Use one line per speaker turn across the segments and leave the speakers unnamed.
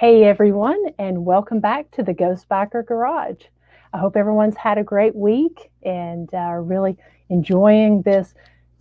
Hey everyone, and welcome back to the Ghost Biker Garage. I hope everyone's had a great week and really enjoying this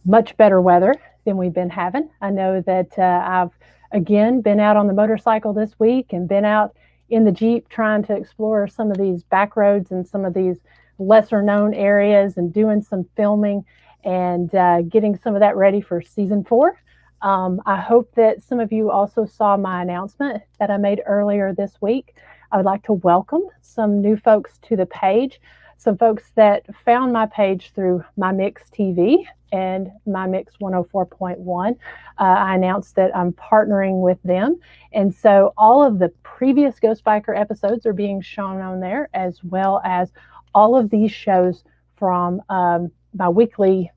much better weather than we've been having. I know that I've again been out on the motorcycle this week and been out in the Jeep trying to explore some of these back roads and some of these lesser known areas and doing some filming and getting some of that ready for season 4. I hope that some of you also saw my announcement that I made earlier this week. I would like to welcome some new folks to the page, some folks that found my page through My Mix TV and My Mix 104.1. I announced that I'm partnering with them. And so all of the previous Ghost Biker episodes are being shown on there, as well as all of these shows from my weekly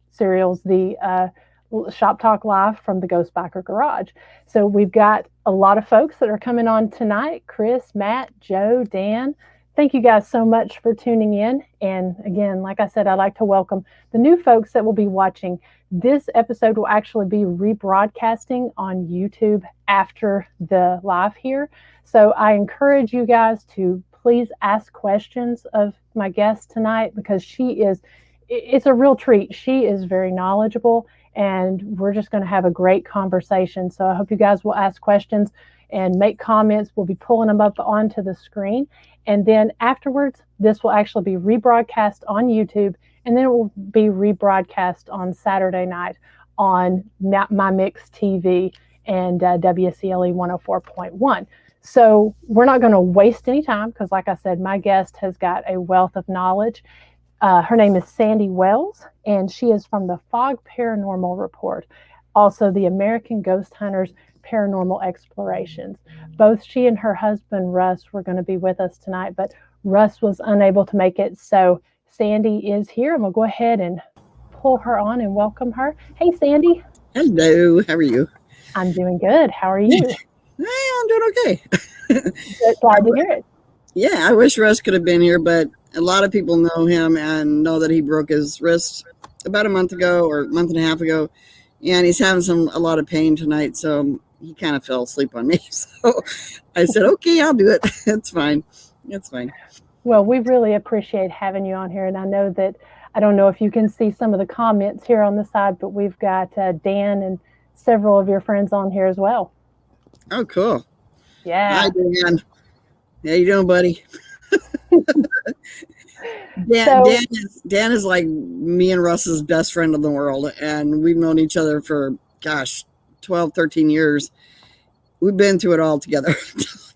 serials, the Shop Talk Live from the Ghost Biker Garage. So we've got a lot of folks that are coming on tonight. Chris, Matt, Joe, Dan. Thank you guys so much for tuning in. And again, like I said, I'd like to welcome the new folks that will be watching. This episode will actually be rebroadcasting on YouTube after the live here. So I encourage you guys to please ask questions of my guest tonight, because it's a real treat. She is very knowledgeable, and we're just going to have a great conversation. So I hope you guys will ask questions and make comments. We'll be pulling them up onto the screen. And then afterwards, this will actually be rebroadcast on YouTube, and then it will be rebroadcast on Saturday night on My Mix TV and WCLE 104.1. So we're not going to waste any time, because like I said, my guest has got a wealth of knowledge. Her name is Sandy Wells, and she is from the Fog Paranormal Report, also the American Ghosthunters Paranormal Explorations. Both she and her husband, Russ, were going to be with us tonight, but Russ was unable to make it, so Sandy is here. I'm going to go ahead and pull her on and welcome her. Hey, Sandy.
Hello, how are you?
I'm doing good. How are you?
I'm doing okay.
Glad to hear it.
Yeah, I wish Russ could have been here, but a lot of people know him and know that he broke his wrist about a month ago or a month and a half ago, and he's having a lot of pain tonight, so he kind of fell asleep on me. So I said, okay, I'll do it. It's fine. It's fine.
Well, we really appreciate having you on here, and I know that, I don't know if you can see some of the comments here on the side, but we've got Dan and several of your friends on here as well.
Oh, cool.
Yeah.
Hi, Dan. How you doing, buddy? Dan is like me and Russ's best friend in the world, and we've known each other for 12, 13 years. We've been through it all together.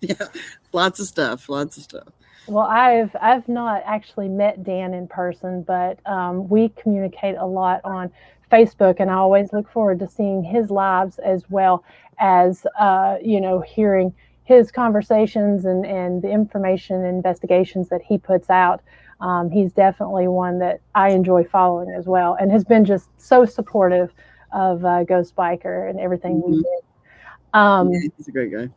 Yeah, lots of stuff.
Well, I've not actually met Dan in person, but we communicate a lot on Facebook, and I always look forward to seeing his lives, as well as hearing his conversations and the information and investigations that he puts out. He's definitely one that I enjoy following as well, and has been just so supportive of Ghost Biker and everything we did.
Yeah, he's a great guy.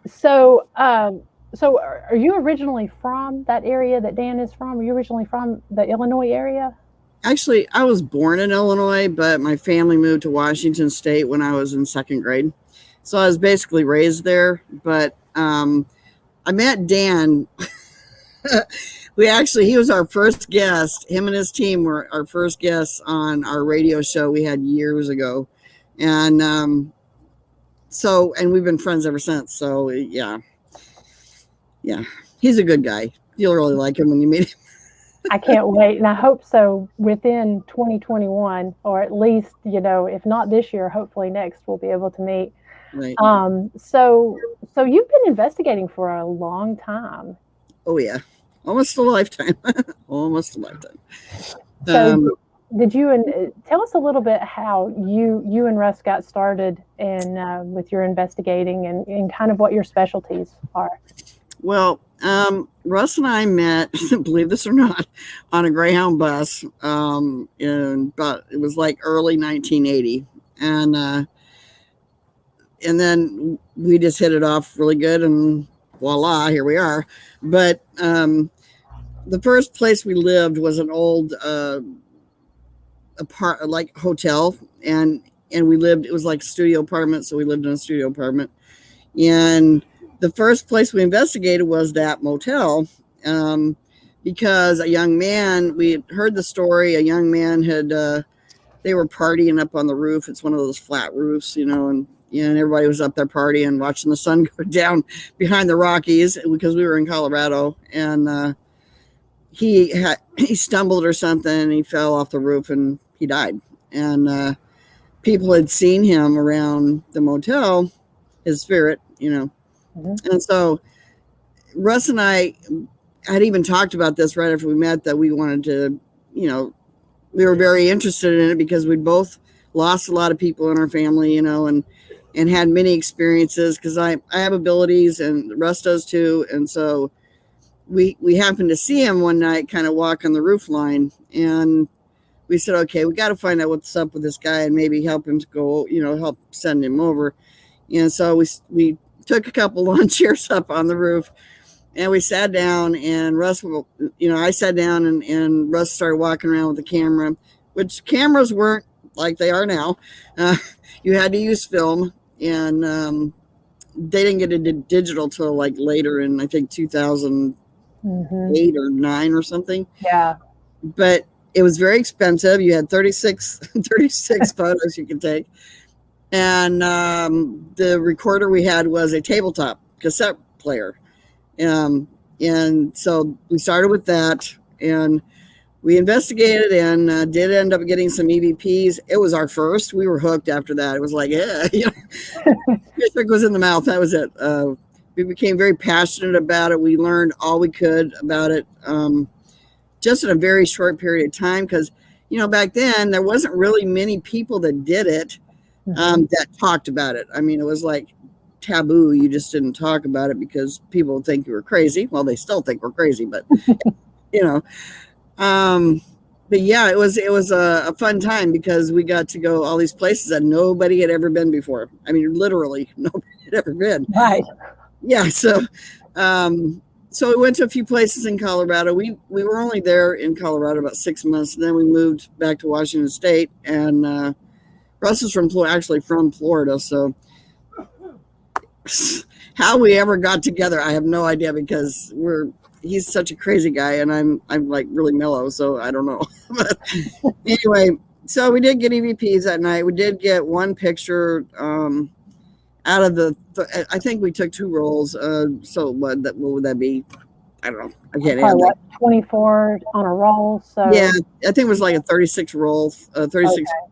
So are you originally from that area that Dan is from? Are you originally from the Illinois area?
Actually, I was born in Illinois, but my family moved to Washington State when I was in second grade. So I was basically raised there, but I met Dan. He was our first guest. Him and his team were our first guests on our radio show we had years ago. And we've been friends ever since. So yeah, he's a good guy. You'll really like him when you meet him.
I can't wait. And I hope so within 2021, or at least, if not this year, hopefully next, we'll be able to meet.
Right.
So you've been investigating for a long time.
Oh yeah, almost a lifetime.
So did you tell us a little bit how you and Russ got started in with your investigating and kind of what your specialties are?
Well, Russ and I met, believe this or not, on a Greyhound bus. It was like early 1980, and then we just hit it off really good, and voila, here we are. But the first place we lived was an old hotel, and we lived, it was like a studio apartment, so we lived in a studio apartment. And the first place we investigated was that motel, because a young man, we had heard the story, a young man had, they were partying up on the roof. It's one of those flat roofs, and everybody was up there partying, watching the sun go down behind the Rockies because we were in Colorado. And he stumbled or something, and he fell off the roof and he died. And people had seen him around the motel, his spirit,
Mm-hmm.
And so Russ and I had even talked about this right after we met, that we wanted to, we were very interested in it because we'd both lost a lot of people in our family, and had many experiences, because I have abilities and Russ does too. And so we happened to see him one night kind of walk on the roof line, and we said, okay, we got to find out what's up with this guy and maybe help him to go, help send him over. And so we took a couple lawn chairs up on the roof, and we sat down, and Russ, I sat down, and Russ started walking around with the camera, which cameras weren't like they are now. You had to use film, and they didn't get into digital till like later in, I think, 2008 or 9 or something.
Yeah.
But it was very expensive. You had 36 photos you could take. And the recorder we had was a tabletop cassette player. And so we started with that, and we investigated, and did end up getting some EVPs. It was our first. We were hooked after that. It was like, yeah, fish hook was in the mouth. That was it. We became very passionate about it. We learned all we could about it, just in a very short period of time, because, back then there wasn't really many people that did it, that talked about it. I mean, it was like taboo. You just didn't talk about it because people would think you were crazy. Well, they still think we're crazy, but but yeah, it was a fun time because we got to go all these places that nobody had ever been before. I mean, literally nobody had ever been.
Right.
Yeah. So we went to a few places in Colorado. We were only there in Colorado about 6 months, and then we moved back to Washington State. And Russ is from Florida, so how we ever got together, I have no idea, because he's such a crazy guy, and I'm like really mellow, so I don't know. But anyway, so we did get EVPs that night. We did get one picture out of I think we took 2 rolls. So what would that be? I don't know. I can't
handle it. 24 on a roll. So
yeah, I think it was like a 36 photo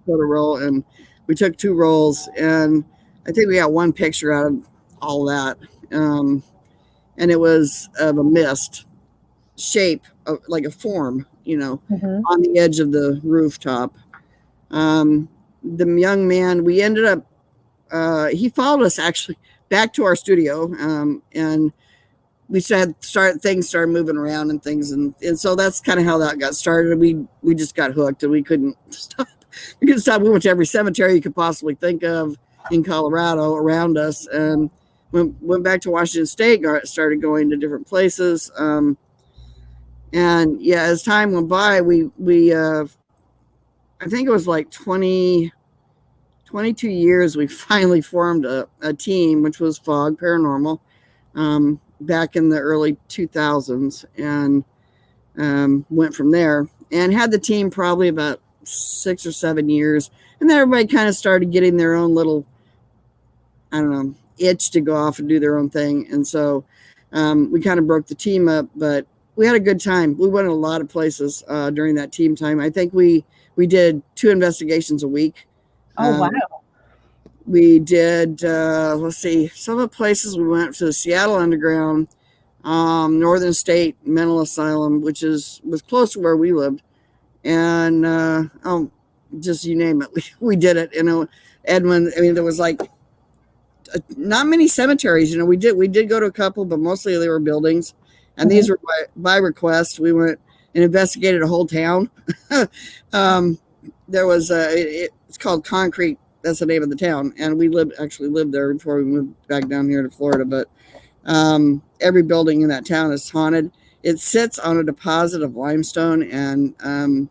roll, and we took 2 rolls, and I think we got one picture out of all that. And it was of a mist shape, like a form, on the edge of the rooftop. The young man, we ended up, he followed us actually back to our studio, and we started moving around and things, and so that's kind of how that got started. We just got hooked, and we couldn't stop. We went to every cemetery you could possibly think of in Colorado around us, and went back to Washington State, started going to different places. And yeah, as time went by, we I think it was like 22 years, we finally formed a team, which was Fog Paranormal, back in the early 2000s, and went from there, and had the team probably about 6 or 7 years. And then everybody kind of started getting their own little, I don't know, itch to go off and do their own thing. And so we kind of broke the team up, but we had a good time. We went to a lot of places during that team time. I think we did 2 investigations a week.
Oh, wow.
We did, let's see, some of the places we went to: the Seattle Underground, Northern State Mental Asylum, which was close to where we lived. And just you name it, we did it. Edmond, I mean, there was like not many cemeteries. We did go to a couple, but mostly they were buildings. And these were by request. We went and investigated a whole town. There was it's called Concrete. That's the name of the town. And we actually lived there before we moved back down here to Florida. But every building in that town is haunted. It sits on a deposit of limestone and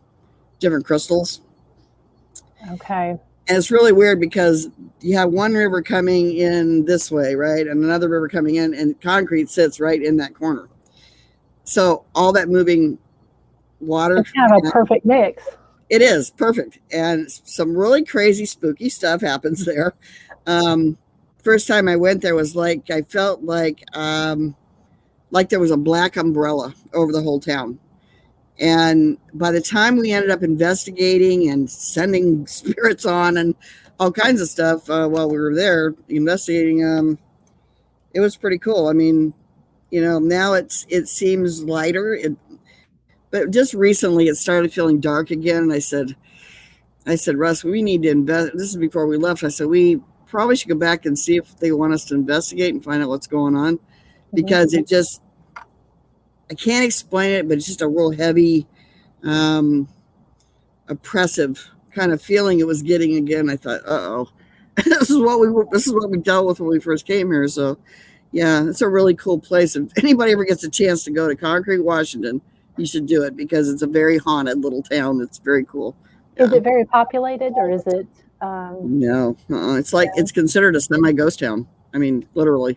different crystals.
Okay.
And it's really weird because you have one river coming in this way, right? And another river coming in, and concrete sits right in that corner. So all that moving water.
It's kind of a perfect mix.
It is perfect. And some really crazy, spooky stuff happens there. First time I went there was like, I felt like there was a black umbrella over the whole town. And by the time we ended up investigating and sending spirits on and all kinds of stuff while we were there investigating, it was pretty cool. I mean, now it seems lighter, but just recently it started feeling dark again. And I said, Russ, we need to invest. This is before we left. I said, we probably should go back and see if they want us to investigate and find out what's going on, because it just, I can't explain it, but it's just a real heavy, oppressive kind of feeling it was getting again. I thought, this is what we dealt with when we first came here. So yeah, it's a really cool place. If anybody ever gets a chance to go to Concrete, Washington, you should do it, because it's a very haunted little town. It's very cool.
Yeah. Is it very populated, or is it?
No, it's like, it's considered a semi-ghost town. I mean, literally.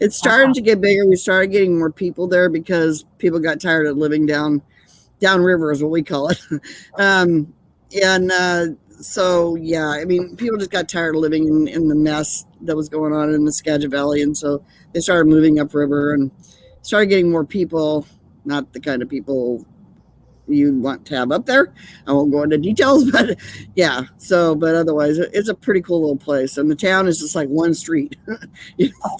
It's starting to get bigger. We started getting more people there because people got tired of living downriver is what we call it. So, yeah, I mean, people just got tired of living in the mess that was going on in the Skagit Valley. And so they started moving upriver and started getting more people, not the kind of people you want to have up there. I won't go into details, but yeah. So, but otherwise, it's a pretty cool little place. And the town is just like one street.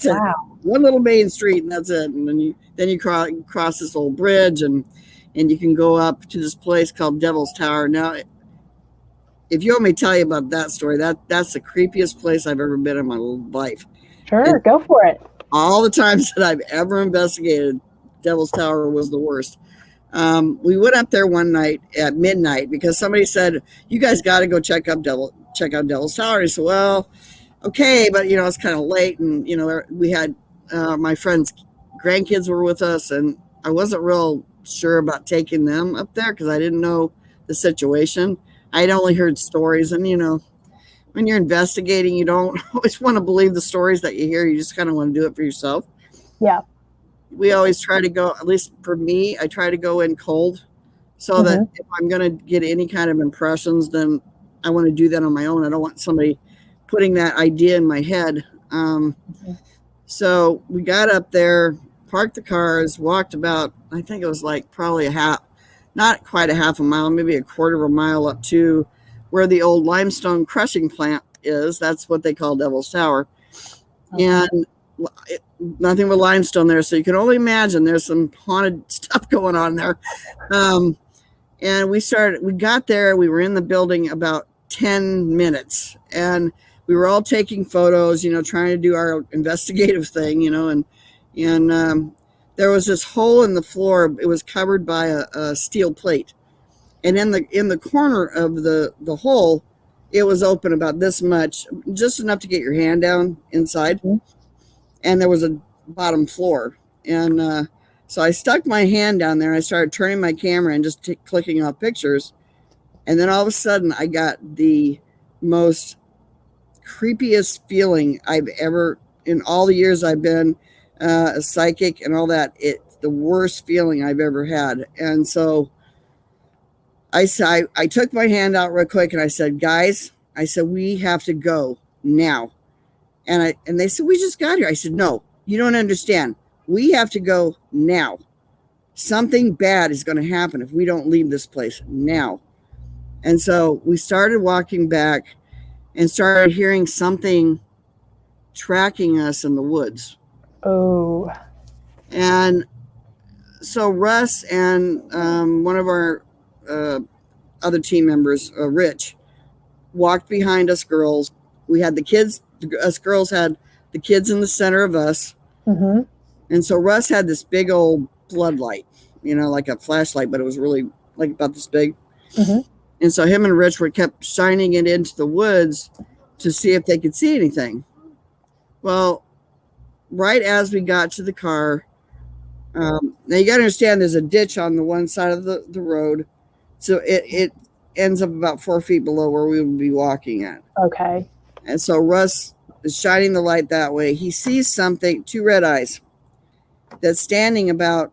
Wow.
One little main street, and that's it. And then you cross this old bridge, and you can go up to this place called Devil's Tower. Now, if you want me to tell you about that story, that's the creepiest place I've ever been in my life.
Sure,
and
go for it.
All the times that I've ever investigated, Devil's Tower was the worst. We went up there one night at midnight because somebody said, you guys got to go check out Devil's Tower. I said, well, okay, but it's kind of late, and we had my friend's grandkids were with us, and I wasn't real sure about taking them up there because I didn't know the situation. I'd only heard stories, and when you're investigating, you don't always want to believe the stories that you hear. You just kind of want to do it for yourself.
Yeah.
We always try to go, at least for me, I try to go in cold so that if I'm going to get any kind of impressions, then I want to do that on my own. I don't want somebody putting that idea in my head. So we got up there, parked the cars, walked about, I think it was like probably not quite a half a mile, maybe a quarter of a mile up to where the old limestone crushing plant is. That's what they call Devil's Tower. And nothing but limestone there, so you can only imagine there's some haunted stuff going on there. And we got there, we were in the building about 10 minutes, and we were all taking photos, trying to do our investigative thing, and there was this hole in the floor. It was covered by a steel plate, and in the corner of the hole, it was open about this much, just enough to get your hand down inside. And there was a bottom floor. And so I stuck my hand down there, and I started turning my camera and just clicking off pictures. And then all of a sudden, I got the most creepiest feeling I've ever, in all the years I've been a psychic and all that, it's the worst feeling I've ever had. And so I took my hand out real quick, and I said, guys, we have to go now. And they said, we just got here. I said, no, you don't understand. We have to go now. Something bad is going to happen if we don't leave this place now. And so we started walking back and started hearing something tracking us in the woods.
Oh.
And so Russ and one of our other team members, Rich, walked behind us girls. We had the kids. Us girls had the kids in the center of us. And so Russ had this big old floodlight, like a flashlight, but it was really like about this big. And so him and Rich kept shining it into the woods to see if they could see anything. Well, right as we got to the car, now you got to understand there's a ditch on the one side of the road. So ends up about 4 feet below where we would be walking at.
Okay.
And so Russ is shining the light that way. He sees something, 2 red eyes, that's standing about,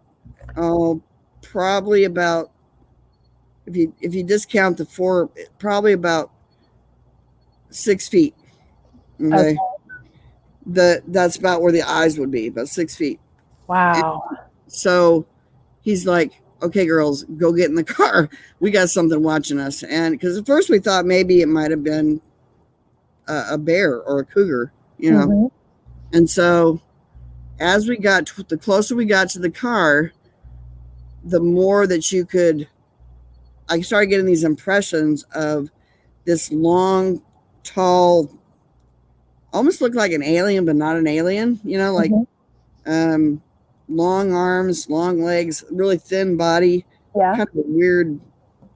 probably about, if you discount the 4, probably about 6 feet. Okay. That's about where the eyes would be, about 6 feet.
Wow.
And so he's like, okay, girls, go get in the car. We got something watching us. And because at first we thought maybe it might have been a bear or a cougar, you know. Mm-hmm. And so as we got, the closer we got to the car, the more that I started getting these impressions of this long, tall, almost looked like an alien, but not an alien, you know, like long arms, long legs, really thin body, kind of a weird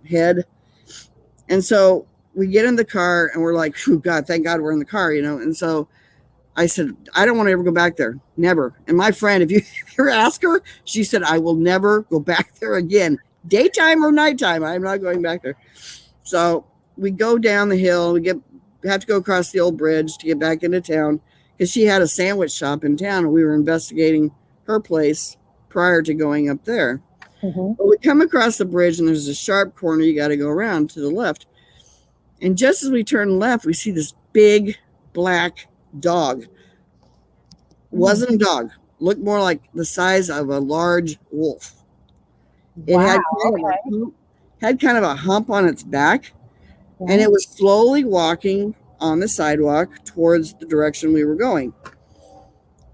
head. And so we get in the car and we're like, God, thank God we're in the car, you know. And so I said, I don't want to ever go back there. Never. And my friend, if you ever ask her, she said, I will never go back there again. Daytime or nighttime, I'm not going back there. So we go down the hill. We have to go across the old bridge to get back into town because she had a sandwich shop in town and we were investigating her place prior to going up there. Mm-hmm. But we come across the bridge and there's a sharp corner you got to go around to the left. And just as we turn left, we see this big black dog. Wasn't a dog. Looked more like the size of a large wolf. It had kind of a hump on its back. And it was slowly walking on the sidewalk towards the direction we were going.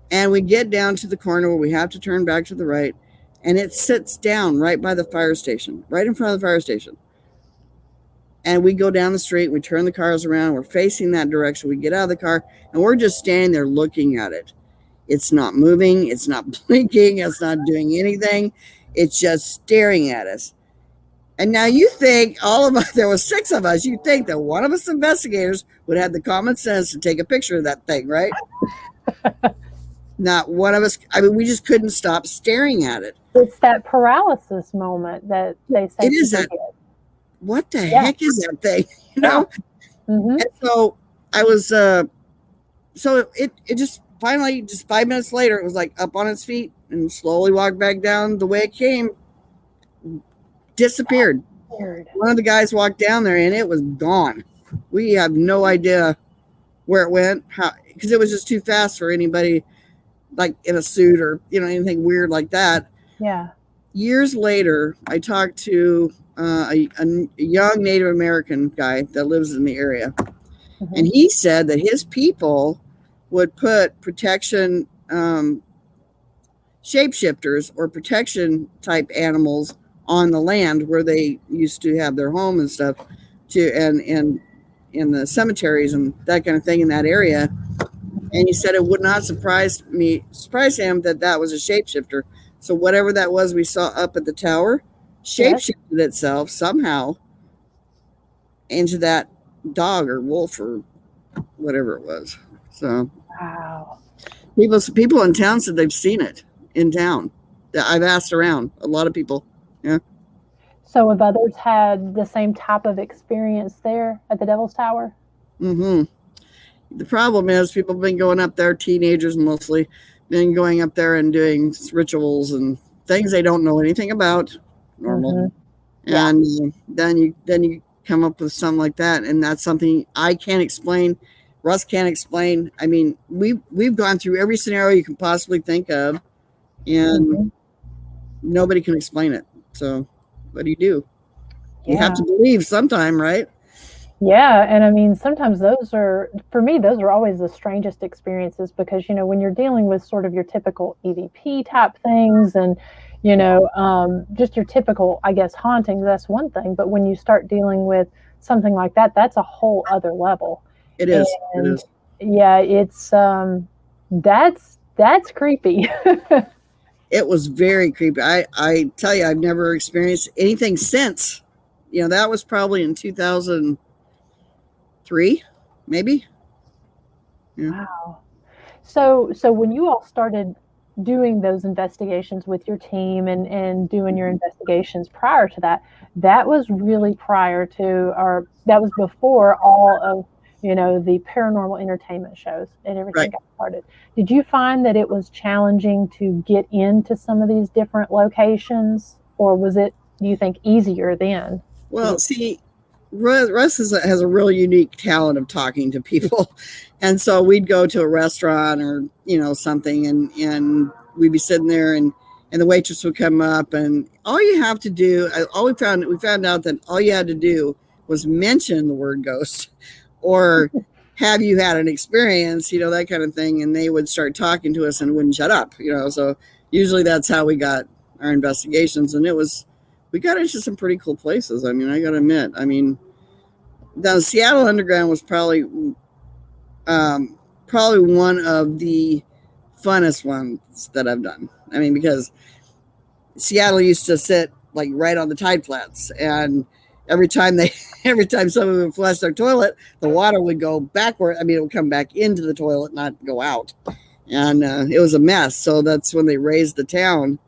And we get down to the corner where we have to turn back to the right. And it sits down right by the fire station, right in front of the fire station. And we go down the street, we turn the cars around, we're facing that direction. We get out of the car, and we're just standing there looking at it. It's not moving, it's not blinking, it's not doing anything. It's just staring at us. And now you think there was 6 of us, you think that one of us investigators would have the common sense to take a picture of that thing, right? Not one of us. I mean, we just couldn't stop staring at it.
It's that paralysis moment that they say.
It is that. What the heck is that thing? You know? Mm-hmm. And so I was, so it just finally, just 5 minutes later, it was like up on its feet and slowly walked back down the way it came, disappeared. One of the guys walked down there and it was gone. We have no idea where it went, because it was just too fast for anybody like in a suit or, you know, anything weird like that.
Yeah.
Years later, I talked to a young Native American guy that lives in the area. Mm-hmm. And he said that his people would put protection shapeshifters or protection type animals on the land where they used to have their home and stuff, and in the cemeteries and that kind of thing in that area. And he said it would not surprise him that was a shapeshifter. So whatever that was we saw up at the tower shapeshifted itself somehow into that dog or wolf or whatever it was. So
wow.
People in town said they've seen it in town. I've asked around a lot of people. Yeah.
So have others had the same type of experience there at the Devil's Tower?
Mm-hmm. The problem is people have been going up there, teenagers mostly, been going up there and doing rituals and things they don't know anything about. Normal. Mm-hmm. Yeah. And then you come up with something like that, and that's something I can't explain. Russ can't explain. I mean, we've gone through every scenario you can possibly think of, and nobody can explain it. So what do? You have to believe sometime, right?
Yeah. And I mean, sometimes for me, those are always the strangest experiences because, you know, when you're dealing with sort of your typical EVP type things and, you know, just your typical, I guess, hauntings, that's one thing. But when you start dealing with something like that, that's a whole other level.
It is.
And, it is. Yeah, it's that's creepy.
It was very creepy. I tell you, I've never experienced anything since. You know, that was probably in 2003, maybe.
Yeah. Wow. So when you all started doing those investigations with your team and doing your investigations prior to that, that was really prior to, or that was before all of, the paranormal entertainment shows and everything
Right.
got started. Did you find that it was challenging to get into some of these different locations, or was it, do you think, easier then?
Well, see, Russ has a real unique talent of talking to people. And so we'd go to a restaurant or, something, and we'd be sitting there, and the waitress would come up, and all you have to do, we found out that all you had to do was mention the word ghost or have you had an experience, that kind of thing. And they would start talking to us and wouldn't shut up, so usually that's how we got our investigations. And we got into some pretty cool places. I mean, I got to admit, the Seattle Underground was probably one of the funnest ones that I've done. I mean, because Seattle used to sit like right on the tide flats, and every time someone would flush their toilet, the water would go backward. I mean, it would come back into the toilet, not go out. And it was a mess. So that's when they raised the town.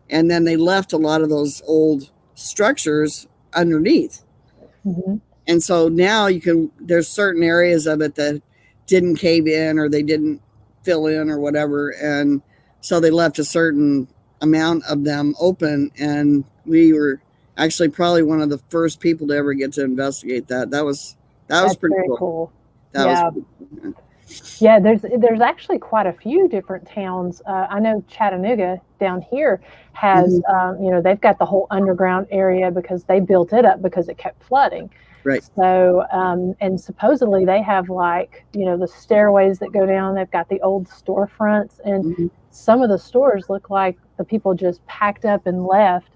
And then they left a lot of those old structures underneath.
Mm-hmm.
And so now there's certain areas of it that didn't cave in or they didn't fill in or whatever. And so they left a certain amount of them open. And we were actually probably one of the first people to ever get to investigate that. That was pretty cool.
Yeah, there's actually quite a few different towns. I know Chattanooga down here has, they've got the whole underground area because they built it up because it kept flooding.
Right.
So, and supposedly they have the stairways that go down. They've got the old storefronts, and some of the stores look like the people just packed up and left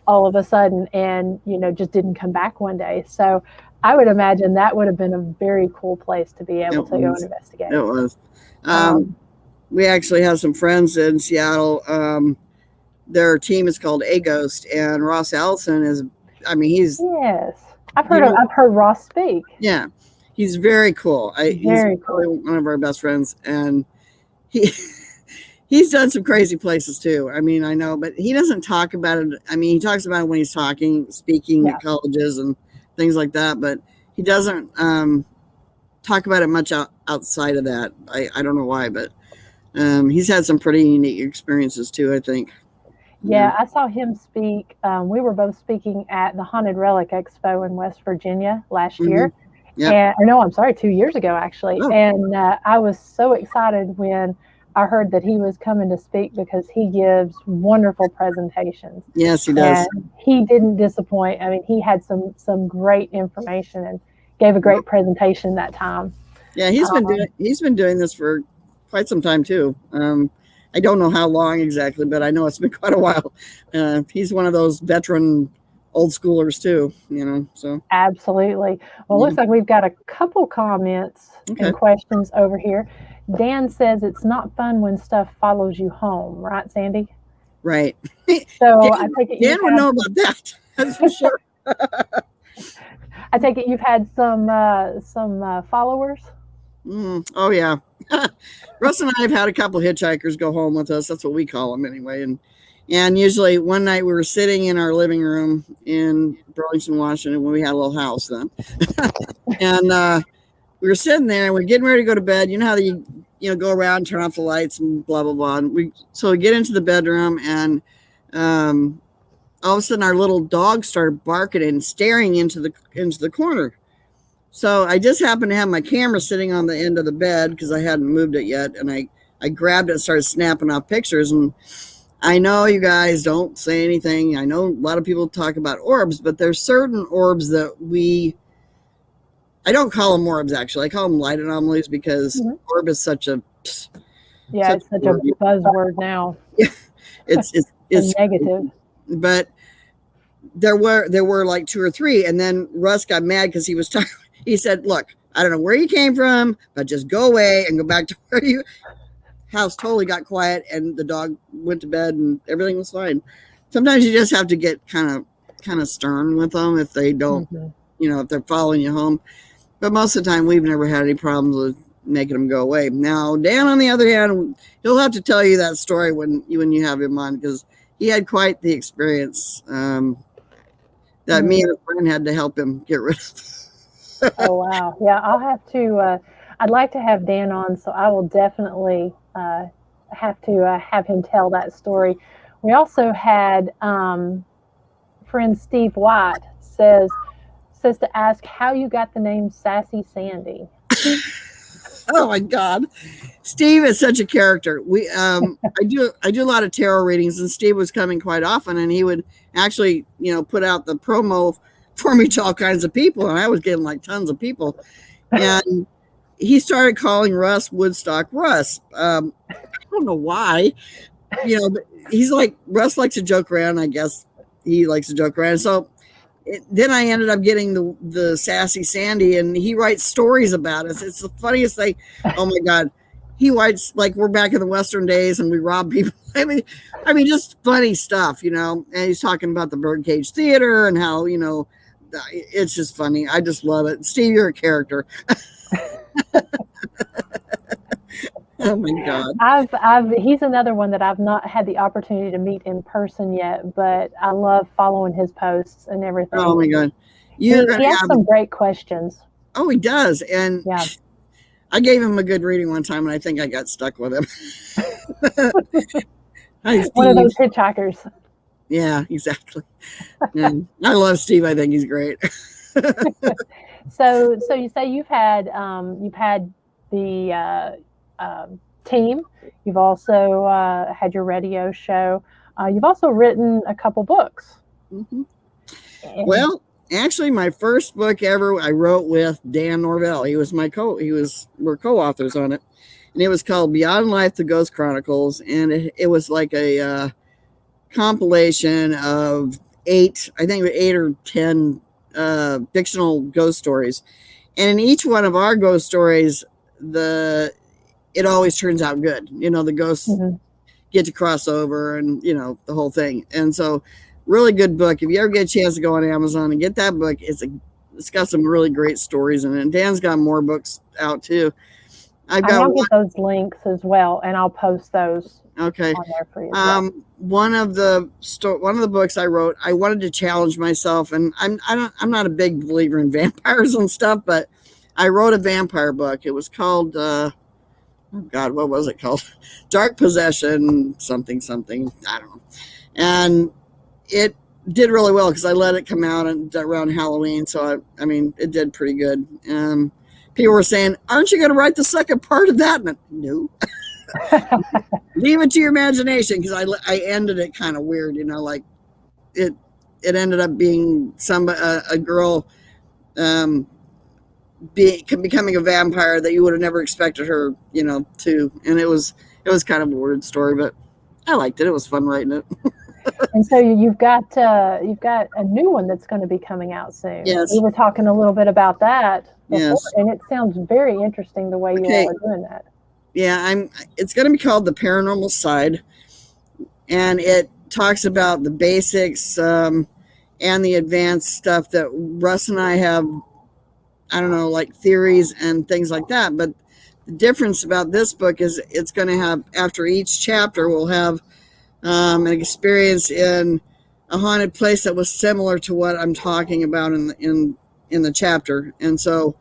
all of a sudden and, just didn't come back one day. So I would imagine that would have been a very cool place to be able to go and investigate.
It was. We actually have some friends in Seattle. Their team is called A Ghost, and Ross Allison he's.
Yes. I've heard Ross speak.
Yeah. He's very cool.
He's
probably one of our best friends, and he's done some crazy places too. I mean, I know, but he doesn't talk about it. I mean, he talks about it when he's speaking at colleges and things like that, but he doesn't talk about it much outside of that. I don't know why, but he's had some pretty unique experiences too, I think.
Yeah, I saw him speak. We were both speaking at the Haunted Relic Expo in West Virginia last year.
Yep.
2 years ago, actually. Oh. And I was so excited when I heard that he was coming to speak because he gives wonderful presentations.
Yes, he does.
And he didn't disappoint. I mean, he had some great information and gave a great presentation that time.
Yeah, he's been doing this for quite some time too. I don't know how long exactly, but I know it's been quite a while. He's one of those veteran old schoolers too, so.
Absolutely. Well, it looks like we've got a couple comments and questions over here. Dan says it's not fun when stuff follows you home, right, Sandy?
Right.
So I take it
Dan would know about that. That's for sure.
I take it you've had some followers.
Oh yeah. Russ and I have had a couple hitchhikers go home with us. That's what we call them anyway. And usually one night we were sitting in our living room in Burlington, Washington, when we had a little house then. And we were sitting there and we're getting ready to go to bed. You know how you go around, turn off the lights and blah, blah, blah. And we get into the bedroom, and all of a sudden our little dog started barking and staring into the corner. So I just happened to have my camera sitting on the end of the bed because I hadn't moved it yet. And I grabbed it and started snapping off pictures. And I know you guys don't say anything. I know a lot of people talk about orbs, but there's certain orbs that I don't call them orbs, actually. I call them light anomalies because orb is such a...
Yeah, it's such a buzzword now.
Yeah, it's
negative.
But there were like 2 or 3, and then Russ got mad because he was tired. He said, "Look, I don't know where you came from, but just go away and go back to where you..." House totally got quiet, and the dog went to bed, and everything was fine. Sometimes you just have to get kind of stern with them if they don't, if they're following you home. But most of the time, we've never had any problems with making them go away. Now, Dan, on the other hand, he'll have to tell you that story when you have him on, because he had quite the experience that me and a friend had to help him get rid of.
Oh, wow. Yeah, I'll have to, I'd like to have Dan on, so I will definitely have to have him tell that story. We also had friend Steve White says to ask how you got the name Sassy Sandy.
Oh my God, Steve is such a character. I do a lot of tarot readings, and Steve was coming quite often, and he would actually put out the promo for me to all kinds of people, and I was getting like tons of people, and he started calling Russ Woodstock Russ. I don't know why, but he's like, Russ likes to joke around. I guess he likes to joke around. So then I ended up getting the Sassy Sandy, and he writes stories about us. It's the funniest thing. Oh my God. He writes like we're back in the Western days and we rob people. I mean, just funny stuff, and he's talking about the Birdcage Theater and how, it's just funny. I just love it. Steve, you're a character. Oh my God.
He's another one that I've not had the opportunity to meet in person yet, but I love following his posts and everything.
Oh my God.
He has some great questions.
Oh, he does. And
yeah.
I gave him a good reading one time, and I think I got stuck with him. Hi, Steve.
One of those hitchhikers.
Yeah, exactly. Yeah. I love Steve. I think he's great.
So you say you've had the team. You've also had your radio show. You've also written a couple books.
Mm-hmm. Well, actually, my first book ever I wrote with Dan Norvell. We're co-authors on it, and it was called Beyond Life: The Ghost Chronicles, and it was like a compilation of 8 or 10 fictional ghost stories, and in each one of our ghost stories, it always turns out good. The ghosts get to cross over, and the whole thing. And so, really good book. If you ever get a chance to go on Amazon and get that book, it's got some really great stories in it. And Dan's got more books out too.
I'll get those links as well, and I'll post those.
Okay.
On there for you.
One of the books I wrote, I wanted to challenge myself, and I'm not a big believer in vampires and stuff, but I wrote a vampire book. It was called oh God, what was it called? Dark Possession, something. I don't know. And it did really well because I let it come out around Halloween. So I mean, it did pretty good. People were saying, "Aren't you going to write the second part of that?" And no. Leave it to your imagination, because I ended it kind of weird, like it ended up being a girl becoming a vampire that you would have never expected her to, and it was kind of a weird story, but I liked it. It was fun writing it.
And so you've got a new one that's going to be coming out soon.
Yes.
We were talking a little bit about that before,
yes.
And it sounds very interesting the way you all are doing that.
Yeah, it's going to be called The Paranormal Side, and it talks about the basics and the advanced stuff that Russ and I have, I don't know, like theories and things like that. But the difference about this book is it's going to have, after each chapter, we'll have an experience in a haunted place that was similar to what I'm talking about in the chapter. And so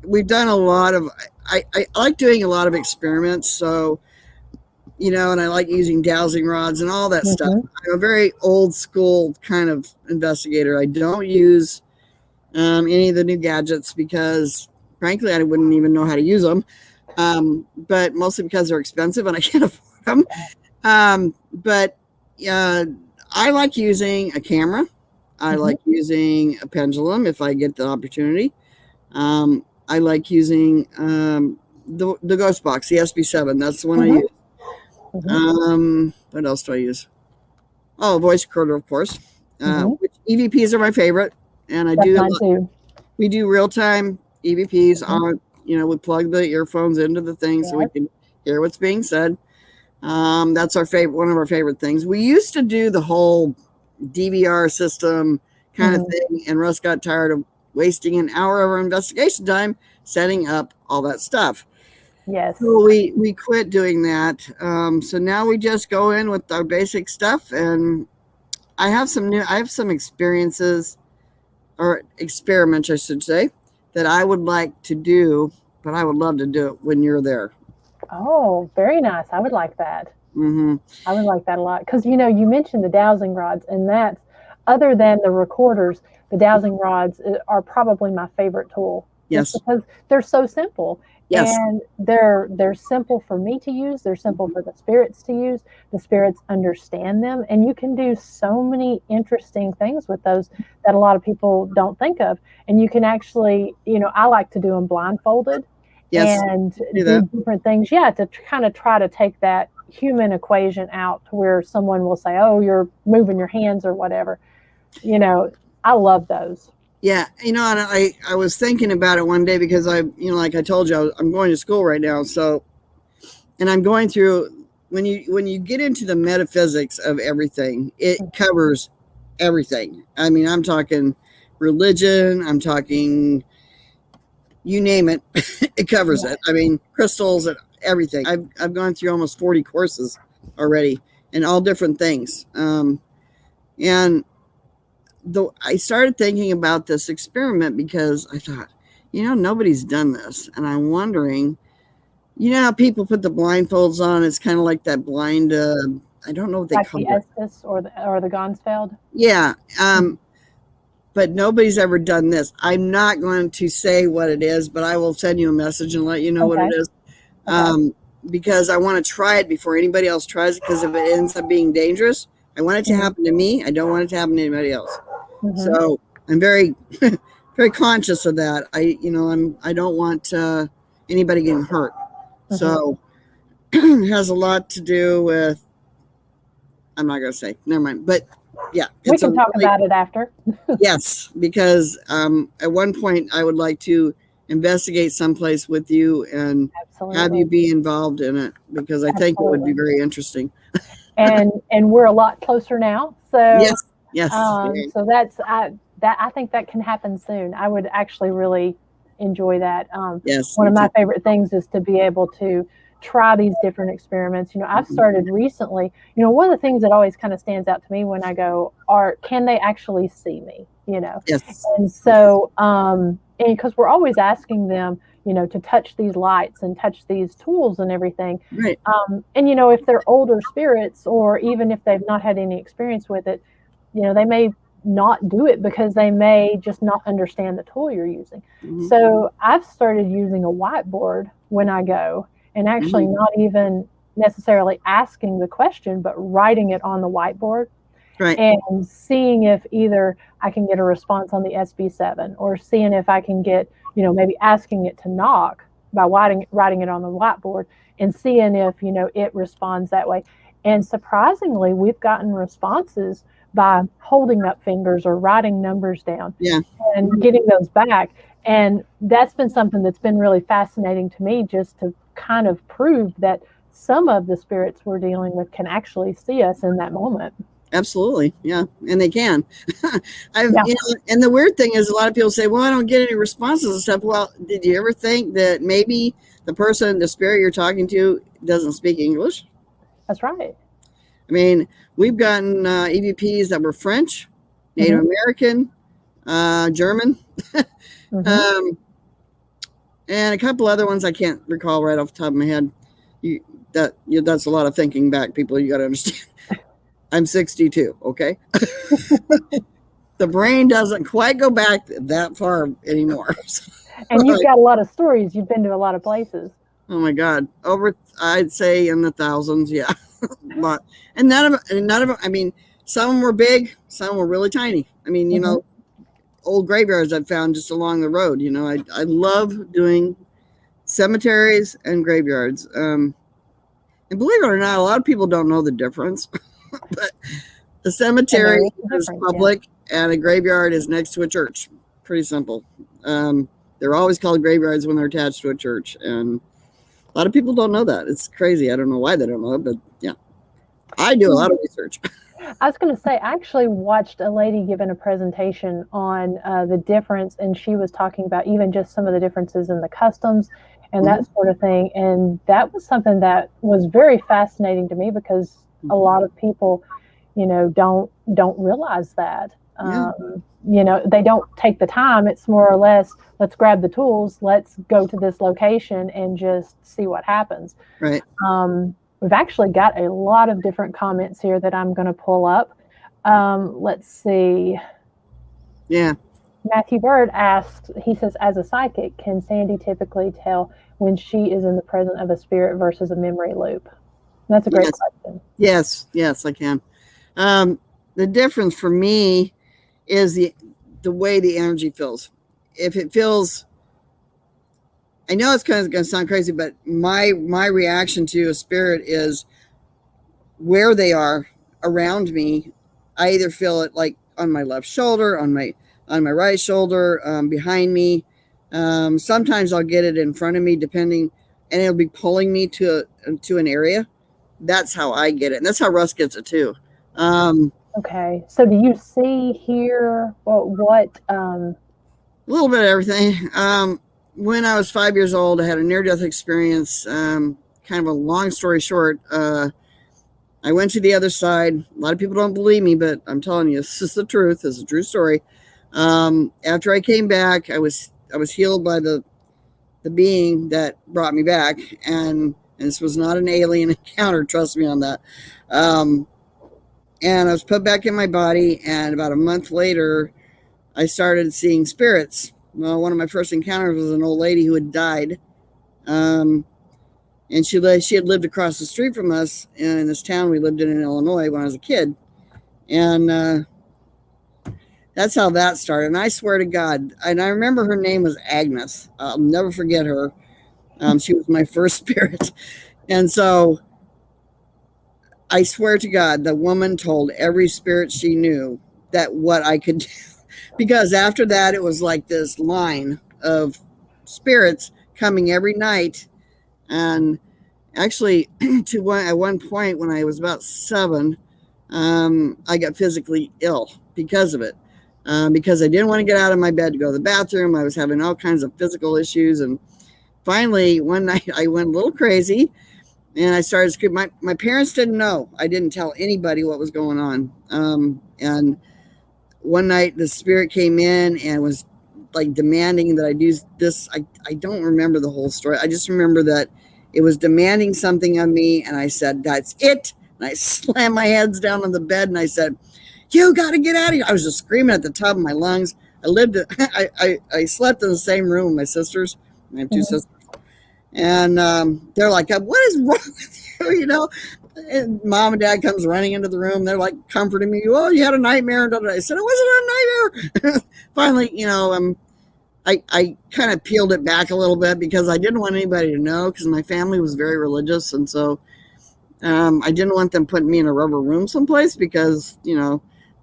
we've done a lot of, I like doing a lot of experiments. So, and I like using dowsing rods and all that stuff. I'm a very old school kind of investigator. I don't use any of the new gadgets because, frankly, I wouldn't even know how to use them. But mostly because they're expensive and I can't afford them. But I like using a camera. I like using a pendulum if I get the opportunity. I like using the ghost box, the SB7. That's the one I use. What else do I use? Oh, voice recorder, of course. Which EVPs are my favorite, and we do real time EVPs on. We plug the earphones into the thing so we can hear what's being said. That's one of our favorite things. We used to do the whole DVR system kind of thing, and Russ got tired of wasting an hour of our investigation time setting up all that stuff.
Yes.
So we quit doing that. So now we just go in with our basic stuff, and I have some experiences, or experiments, I should say, that I would like to do, but I would love to do it when you're there.
Oh, very nice. I would like that.
Mm-hmm.
I would like that a lot because you mentioned the dowsing rods, and that's other than the recorders, the dowsing rods are probably my favorite tool.
Yes.
Just because they're so simple.
Yes.
And they're simple for me to use. They're simple for the spirits to use. The spirits understand them, and you can do so many interesting things with those that a lot of people don't think of. And you can actually, I like to do them blindfolded.
Yes.
And do different things. Yeah, to kind of try to take that human equation out to where someone will say, "Oh, you're moving your hands" or whatever. I love those.
Yeah, and I was thinking about it one day because like I told you, I'm going to school right now. So, and I'm going through, when you get into the metaphysics of everything, it covers everything. I mean, I'm talking religion, I'm talking, you name it, it covers it. I mean, crystals and everything. I've gone through almost 40 courses already, and all different things. And I started thinking about this experiment because I thought, nobody's done this. And I'm wondering, how people put the blindfolds on, it's kind of like that blind, I don't know what they call it.
Like the Estes or the Gonsfeld?
Yeah. But nobody's ever done this. I'm not going to say what it is, but I will send you a message and let you know what it is. Because I want to try it before anybody else tries it, because if it ends up being dangerous, I want it to happen to me. I don't want it to happen to anybody else. Mm-hmm. So I'm very, very conscious of that. I don't want anybody getting hurt. Mm-hmm. So it has a lot to do with, I'm not going to say, never mind. But yeah.
We can talk about it after.
Yes, because at one point I would like to investigate someplace with you and have you be involved in it, because I think it would be very interesting.
and we're a lot closer now. So
yes.
So I think that can happen soon. I would actually really enjoy that.
Yes.
One of my favorite things is to be able to try these different experiments. I've started recently, one of the things that always kind of stands out to me when I go can they actually see me,
Yes.
And so, and because we're always asking them, to touch these lights and touch these tools and everything.
Right.
And, if they're older spirits, or even if they've not had any experience with it, they may not do it because they may just not understand the tool you're using. Mm-hmm. So I've started using a whiteboard when I go, and actually not even necessarily asking the question, but writing it on the whiteboard.
Right.
And seeing if either I can get a response on the SB7, or seeing if I can get, maybe asking it to knock by writing it on the whiteboard, and seeing if, it responds that way. And surprisingly, we've gotten responses by holding up fingers or writing numbers down, and getting those back. And that's been something that's been really fascinating to me, just to kind of prove that some of the spirits we're dealing with can actually see us in that moment.
Absolutely. Yeah. And they can. And the weird thing is, a lot of people say, well, I don't get any responses and stuff. Well, did you ever think that maybe the spirit you're talking to doesn't speak English?
That's right.
I mean, we've gotten EVPs that were French, Native American, German, and a couple other ones I can't recall right off the top of my head. That's a lot of thinking back, people. You got to understand. I'm 62, okay? The brain doesn't quite go back that far anymore.
And you've got a lot of stories. You've been to a lot of places.
Oh my God. I'd say in the thousands, yeah. But, and none of them, I mean, some were big, some were really tiny. I mean, old graveyards I've found just along the road. I love doing cemeteries and graveyards. And believe it or not, a lot of people don't know the difference. But the cemetery is public, and a graveyard is next to a church. Pretty simple. They're always called graveyards when they're attached to a church, and a lot of people don't know that. It's crazy. I don't know why they don't know it, but yeah, I do a lot of research.
I was going to say, I actually watched a lady giving a presentation on the difference, and she was talking about even just some of the differences in the customs and
Mm-hmm.
that sort of thing. And that was something that was very fascinating to me because a
Mm-hmm.
lot of people, don't realize that.
Yeah,
They don't take the time. It's more or less, let's grab the tools, let's go to this location and just see what happens.
right.
We've actually got a lot of different comments here that I'm going to pull up. Let's see.
Yeah.
Matthew Bird asked, he says, as a psychic, can Sandy typically tell when she is in the presence of a spirit versus a memory loop? That's a great
Yes.
question.
Yes, I can. Um, the difference for me is the way the energy feels. If it feels, I know it's kind of going to sound crazy, but my reaction to a spirit is where they are around me. I either feel it like on my left shoulder, on my right shoulder, behind me. Sometimes I'll get it in front of me, depending, and it'll be pulling me to an area. That's how I get it, and that's how Russ gets it too. Um,
Okay. So do you see here
a little bit of everything. When I was 5 years old, I had a near-death experience. Kind of a long story short, I went to the other side. A lot of people don't believe me, but I'm telling you, this is the truth. This is a true story. After I came back, I was healed by the being that brought me back, and this was not an alien encounter. Trust me on that. Um, and I was put back in my body, and about a month later, I started seeing spirits. Well, one of my first encounters was an old lady who had died. Um, and she had lived across the street from us in this town we lived in Illinois when I was a kid. And that's how that started. And I swear to God, and I remember her name was Agnes. I'll never forget her. She was my first spirit. And so I swear to God, the woman told every spirit she knew that what I could do. Because after that, it was like this line of spirits coming every night. And actually, at one point when I was about 7, I got physically ill because of it. Because I didn't want to get out of my bed to go to the bathroom. I was having all kinds of physical issues. And finally, one night I went a little crazy and I started screaming. My parents didn't know. I didn't tell anybody what was going on. And one night the spirit came in and was like demanding that I do this. I don't remember the whole story. I just remember that it was demanding something of me. And I said, that's it. And I slammed my heads down on the bed and I said, you got to get out of here. I was just screaming at the top of my lungs. I slept in the same room with my sisters. I have 2 sisters. And they're like, what is wrong with you? And mom and dad comes running into the room. They're like comforting me. Oh, you had a nightmare. I said, it wasn't a nightmare. Finally, I kind of peeled it back a little bit because I didn't want anybody to know because my family was very religious. And so I didn't want them putting me in a rubber room someplace because,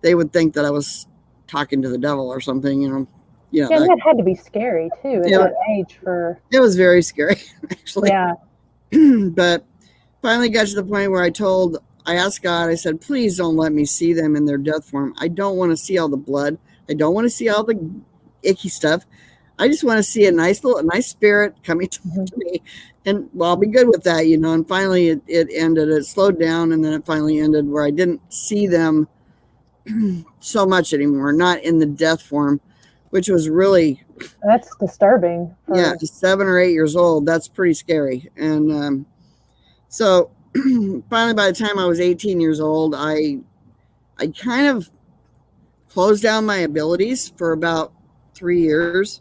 they would think that I was talking to the devil or something,
Yeah, and that had to be scary too at that age
it was very scary, actually.
Yeah.
But finally got to the point where I asked God, I said, please don't let me see them in their death form. I don't want to see all the blood. I don't want to see all the icky stuff. I just want to see a nice spirit coming to me. And well, I'll be good with that, and finally it ended. It slowed down and then it finally ended where I didn't see them so much anymore, not in the death form, which was really,
that's disturbing.
Yeah, 7 or 8 years old. That's pretty scary. And so finally, by the time I was 18 years old, I kind of closed down my abilities for about 3 years.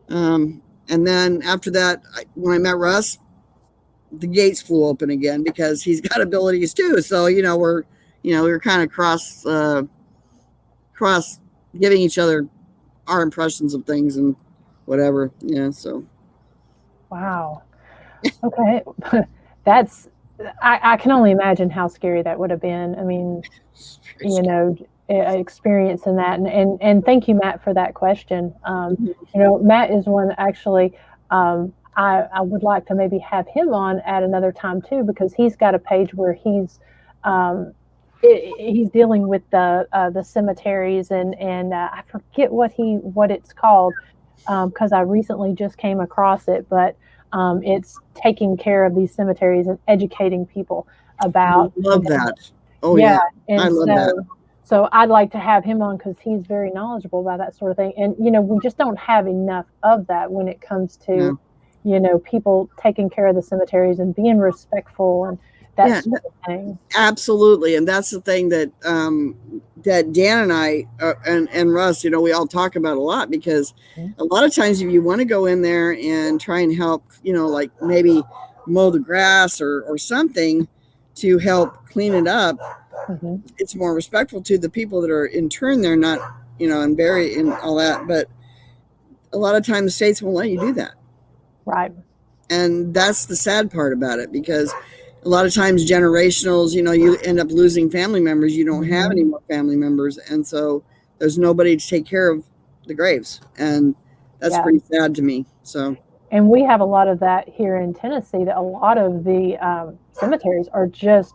And then after that, when I met Russ, the gates flew open again because he's got abilities too. So, we were kind of cross giving each other our impressions of things and whatever. Yeah. So.
Wow. Okay. That's, I can only imagine how scary that would have been. I mean, experiencing that. And thank you, Matt, for that question. Matt is one actually, I would like to maybe have him on at another time too, because he's got a page where he's he's dealing with the cemeteries, and I forget what it's called, because I recently just came across it, but it's taking care of these cemeteries and educating people
I
about,
love that. Oh
yeah,
yeah, I
and
love that.
so I'd like to have him on because he's very knowledgeable about that sort of thing. And we just don't have enough of that when it comes
Yeah,
to, people taking care of the cemeteries and being respectful and that
yeah,
sort of thing.
absolutely. And that's the thing that that Dan and I and Russ, we all talk about a lot, because a lot of times if you want to go in there and try and help, like maybe mow the grass or something to help clean it up,
Mm-hmm.
it's more respectful to the people that are interned there, not, and buried and all that. But a lot of times the states won't let you do that.
Right.
And that's the sad part about it, because a lot of times generationals, you end up losing family members. You don't have any
Mm-hmm.
more family members. And so there's nobody to take care of the graves. And that's
Yeah.
pretty sad to me. So,
And we have a lot of that here in Tennessee. That a lot of the cemeteries are just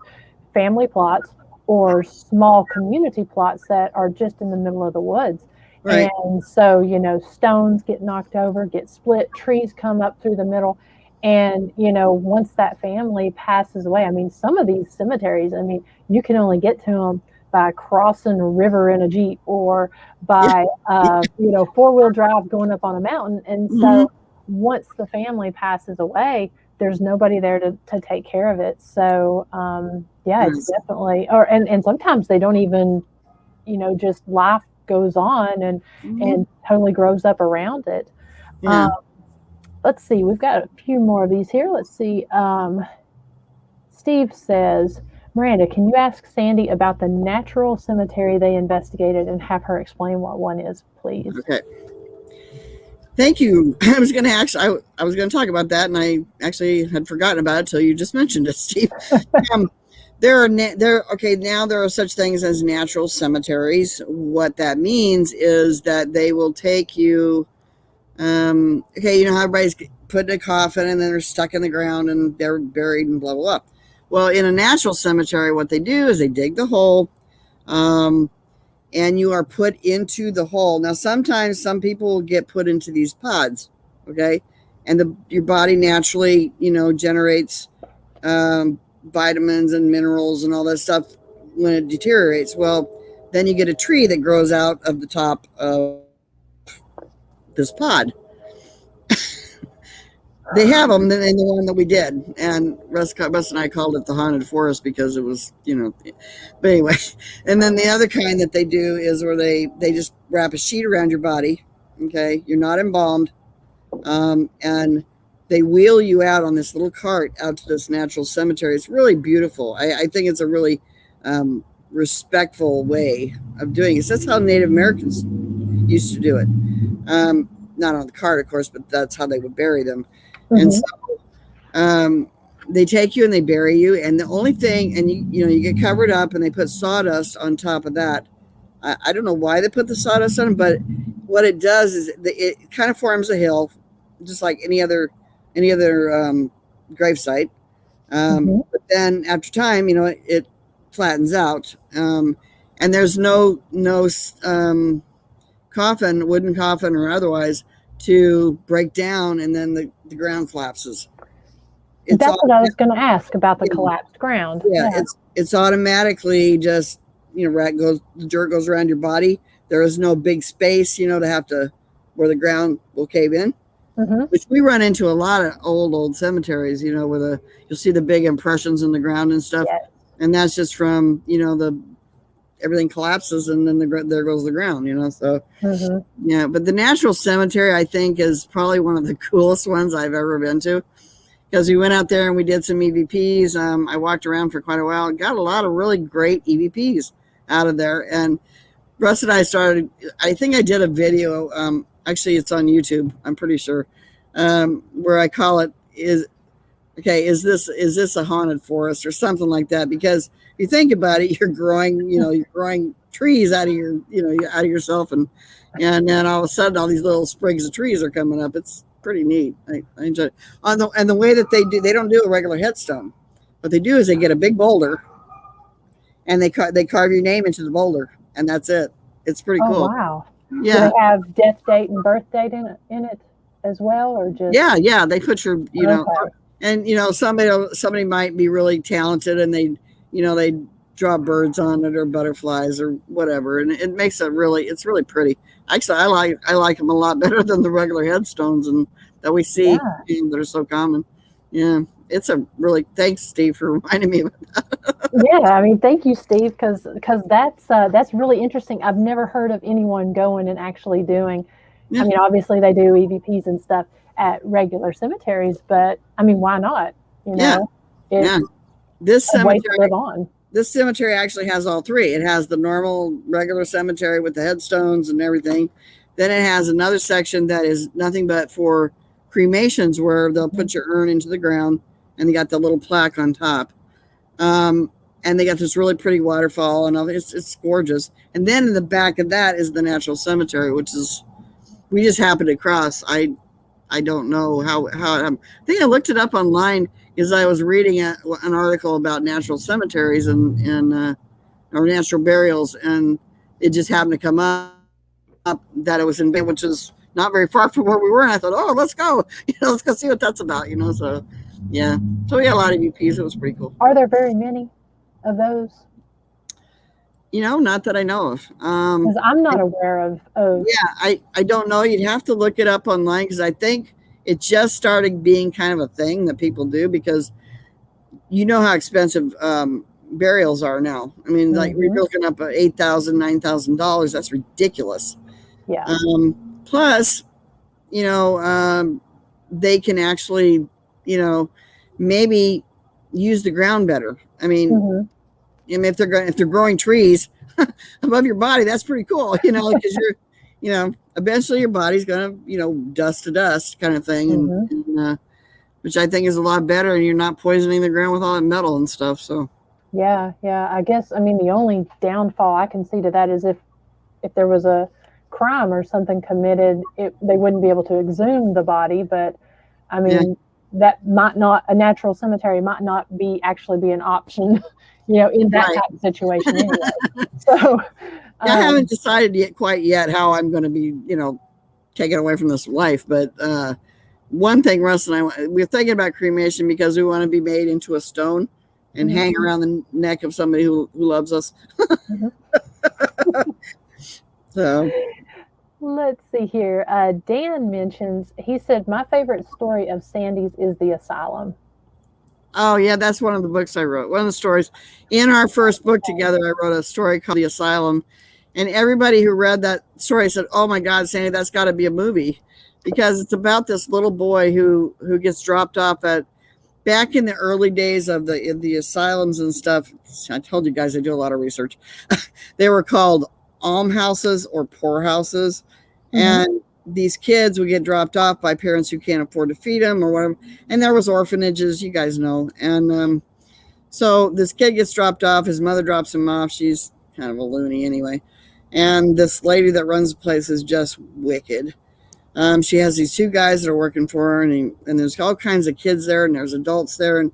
family plots or small community plots that are just in the middle of the woods.
right.
And so, stones get knocked over, get split, trees come up through the middle. And, once that family passes away, I mean, some of these cemeteries, I mean, you can only get to them by crossing a river in a Jeep or
Yeah.
by, four-wheel drive going up on a mountain. And
Mm-hmm.
so once the family passes away, there's nobody there to take care of it. So yeah, it's
Yes.
definitely, and sometimes they don't even, just life goes on
Mm-hmm.
and totally grows up around it.
Yeah.
Um, let's see, we've got a few more of these here. Let's see. Steve says, Miranda, can you ask Sandy about the natural cemetery they investigated and have her explain what one is, please?
Okay. Thank you. I was going to actually, I was going to talk about that, and I actually had forgotten about it till you just mentioned it, Steve. Um, now there are such things as natural cemeteries. What that means is that they will take you. How everybody's put in a coffin and then they're stuck in the ground and they're buried and blah blah blah. Well, in a natural cemetery, what they do is they dig the hole. Um, and you are put into the hole. Now, sometimes some people get put into these pods, okay, and your body naturally, generates vitamins and minerals and all that stuff when it deteriorates. Well, then you get a tree that grows out of the top of this pod. They have them in the one that we did, and Russ and I called it the haunted forest because it was, But anyway, and then the other kind that they do is where they just wrap a sheet around your body. Okay, you're not embalmed, and they wheel you out on this little cart out to this natural cemetery. It's really beautiful. I think it's a really respectful way of doing it. So that's how Native Americans used to do it. Not on the cart, of course, but that's how they would bury them. And
Mm-hmm.
so they take you and they bury you, and the only thing, and you get covered up, and they put sawdust on top of that. I don't know why they put the sawdust on, but what it does is it kind of forms a hill, just like any other gravesite.
Mm-hmm.
But then after time, it flattens out, and there's no coffin, wooden coffin or otherwise, to break down, and then the ground collapses. It's
That's
all
what I was going to ask about the
yeah,
collapsed ground.
yeah,
Yeah.
it's automatically just, the dirt goes around your body. There is no big space, to have to where the ground will cave in,
Mm-hmm.
which we run into a lot of old cemeteries, where you'll see the big impressions in the ground and stuff,
Yes.
and that's just from the everything collapses and then there goes the ground, so
Mm-hmm.
yeah. But the natural cemetery, I think, is probably one of the coolest ones I've ever been to, because we went out there and we did some EVPs. I walked around for quite a while and got a lot of really great EVPs out of there. And Russ and I started, I think I did a video. Actually, it's on YouTube, I'm pretty sure, where I call it is this a haunted forest or something like that? Because if you think about it, you're growing trees out of out of yourself, and then all of a sudden all these little sprigs of trees are coming up. It's pretty neat. I enjoy it. And the way that they don't do a regular headstone. What they do is they get a big boulder and they carve your name into the boulder, and that's it. It's pretty
Oh
cool.
wow. Do
Yeah.
they have death date and birth date in it as well, or just?
Yeah. They put your,
Okay.
and somebody might be really talented, and they draw birds on it or butterflies or whatever, and it makes it's really pretty. Actually, I like them a lot better than the regular headstones and that we see that are so common. Yeah, it's a really, thanks, Steve, for reminding me.
Yeah, I mean, thank you, Steve, because that's really interesting. I've never heard of anyone going and actually doing.
Yeah.
I mean, obviously they do EVPs and stuff at regular cemeteries, but I mean, why not?
Yeah.
It's
This
a way to
cemetery
live on.
This cemetery actually has all three. It has the normal regular cemetery with the headstones and everything. Then it has another section that is nothing but for cremations, where they'll put your urn into the ground, and they got the little plaque on top. And they got this really pretty waterfall, and it's gorgeous. And then in the back of that is the natural cemetery, which is, we just happened to cross. I don't know how I think I looked it up online as I was reading an article about natural cemeteries and or natural burials, and it just happened to come up that it was in Bay, which is not very far from where we were. And I thought, oh, let's go, let's go see what that's about, So yeah, so we got a lot of UPs. It was pretty cool.
Are there very many of those?
Not that I know of.
Because I'm not aware of.
Yeah, I don't know. You'd have to look it up online, because I think it just started being kind of a thing that people do, because how expensive burials are now. I mean, like, we're looking up at $8,000, $9,000. That's ridiculous.
Yeah.
Plus, they can actually, maybe use the ground better. I mean, if they're growing trees above your body, that's pretty cool, because you're, eventually your body's gonna, dust to dust kind of thing, and which I think is a lot better, and you're not poisoning the ground with all that metal and stuff. So
yeah. I guess, I mean, the only downfall I can see to that is if there was a crime or something committed, they wouldn't be able to exhume the body. But I mean, that might not, a natural cemetery might not actually be an option, in that type of situation anyway. So
I haven't decided quite yet how I'm going to be, taken away from this life. But one thing Russ and I, we're thinking about cremation because we want to be made into a stone and hang around the neck of somebody who loves us. So
let's see here. Dan mentions, he said, my favorite story of Sandy's is The Asylum.
Oh, yeah, that's one of the books I wrote. One of the stories. In our first book together, I wrote a story called The Asylum. And everybody who read that story said, oh, my God, Sandy, that's got to be a movie. Because it's about this little boy who gets dropped off back in the early days of the asylums and stuff. I told you guys I do a lot of research. They were called almhouses or poorhouses. And these kids would get dropped off by parents who can't afford to feed them or whatever. And there was orphanages, you guys know. And so this kid gets dropped off. His mother drops him off. She's kind of a loony anyway. And this lady that runs the place is just wicked. She has these two guys that are working for her, and there's all kinds of kids there, and there's adults there. And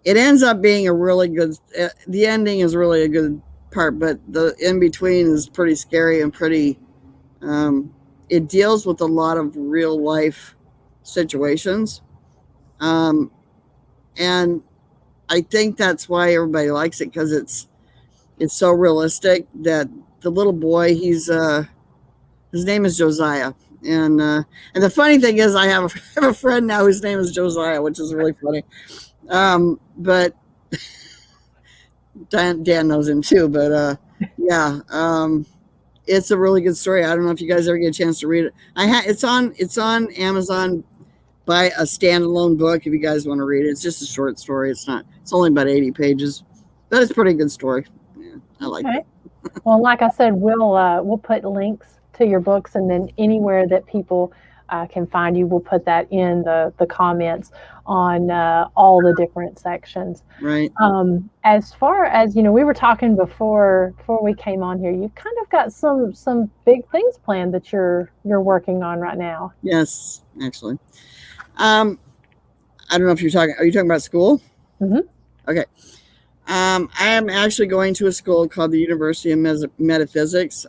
it ends up being a really good, the ending is really a good part, but the in-between is pretty scary and pretty, it deals with a lot of real life situations. And I think that's why everybody likes it, because it's so realistic. That the little boy, his name is Josiah. And the funny thing is, I have a friend now whose name is Josiah, which is really funny. But Dan knows him too, but it's a really good story. I don't know if you guys ever get a chance to read it. It's on Amazon. Buy a standalone book if you guys want to read it. It's just a short story. It's only about 80 pages, but it's a pretty good story. Yeah, I like it.
Well, like I said, we'll put links to your books, and then anywhere that people can find you, we'll put that in the comments on all the different sections.
Right.
As far as, we were talking before we came on here, you've kind of got some big things planned that you're working on right now.
Yes, actually. I don't know if are you talking about school?
Mm-hmm.
Okay. I am actually going to a school called the University of Metaphysics.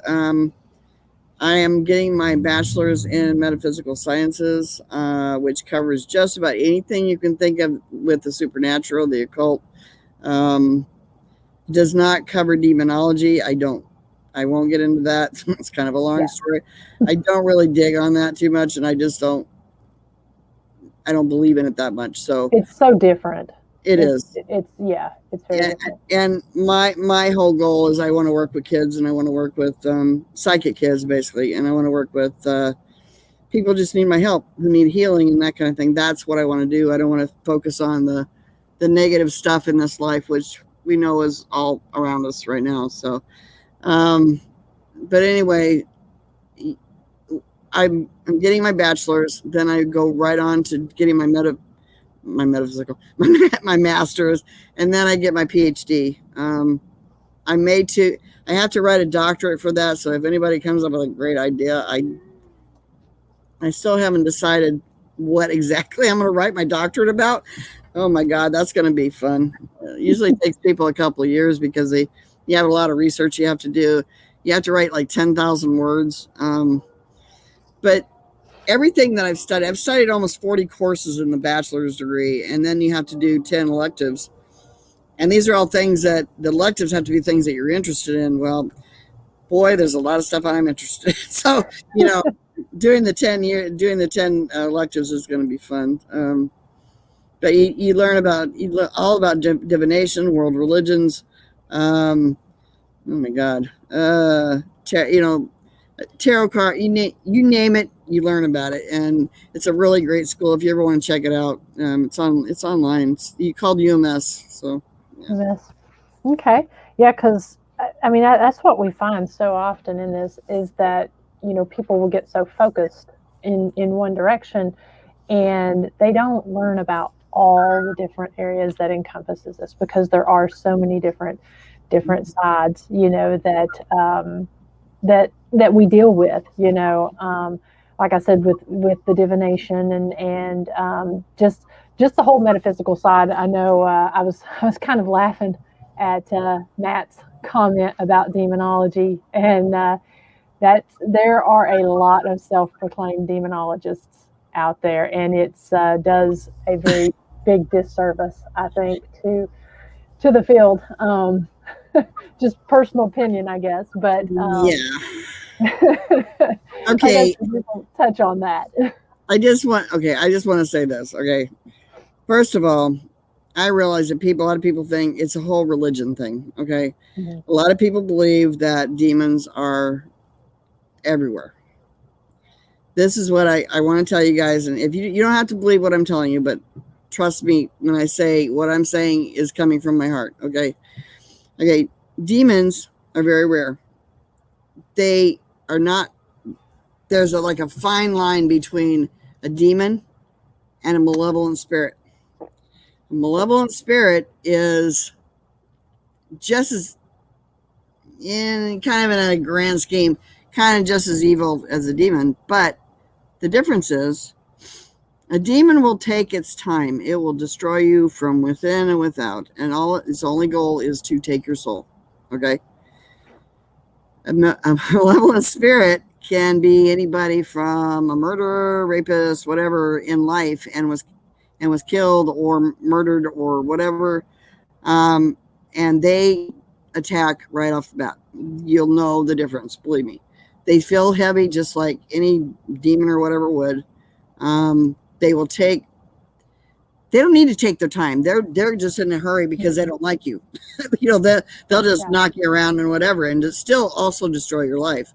I am getting my bachelor's in metaphysical sciences, which covers just about anything you can think of with the supernatural, the occult. Does not cover demonology. I won't get into that. It's kind of a long story. I don't really dig on that too much, and I don't believe in it that much. So
it's so different.
It's
very different.
And my whole goal is I want to work with kids, and I want to work with psychic kids basically, and I want to work with people who just need my help, who need healing and that kind of thing. That's what I want to do. I don't want to focus on the negative stuff in this life, which we know is all around us right now. So, but anyway, I'm getting my bachelor's, then I go right on to getting my metaphysical, my master's, and then I get my PhD. I have to write a doctorate for that. So if anybody comes up with a great idea, I still haven't decided what exactly I'm going to write my doctorate about. Oh my God, that's going to be fun. Usually it takes people a couple of years because you have a lot of research you have to do. You have to write like 10,000 words. But everything that I've studied almost 40 courses in the bachelor's degree, and then you have to do 10 electives. And these are all things that the electives have to be things that you're interested in. Well, boy, there's a lot of stuff I'm interested in. So, doing the 10 electives is going to be fun. But you learn all about divination, world religions. Oh my God. Tarot card, you name it, you learn about it, and it's a really great school. If you ever want to check it out, it's online. It's called UMS. So,
UMS. Okay, yeah, because I mean that's what we find so often in this is that people will get so focused in one direction, and they don't learn about all the different areas that encompasses this because there are so many different sides, that we deal with, like I said, with the divination and just the whole metaphysical side. I know I was kind of laughing at Matt's comment about demonology, and that there are a lot of self-proclaimed demonologists out there, and it does a very big disservice, I think, to the field. Just personal opinion, I guess, but
okay.
Touch on that.
I just want to say this. Okay, first of all, I realize that a lot of people think it's a whole religion thing. Okay, a lot of people believe that demons are everywhere. This is what I want to tell you guys, and if you don't have to believe what I'm telling you, but trust me when I say what I'm saying is coming from my heart. Okay, demons are very rare. They are not. There's like a fine line between a demon and a malevolent spirit. A malevolent spirit is just as, in a grand scheme, kind of just as evil as a demon. But the difference is a demon will take its time. It will destroy you from within and without. And its only goal is to take your soul. Okay? A malevolent spirit can be anybody from a murderer, rapist, whatever in life, and was killed or murdered or whatever, and they attack right off the bat. You'll know the difference, believe me. They feel heavy just like any demon or whatever would. They don't need to take their time. They're just in a hurry because they don't like you. They'll just knock you around and whatever, and just still also destroy your life.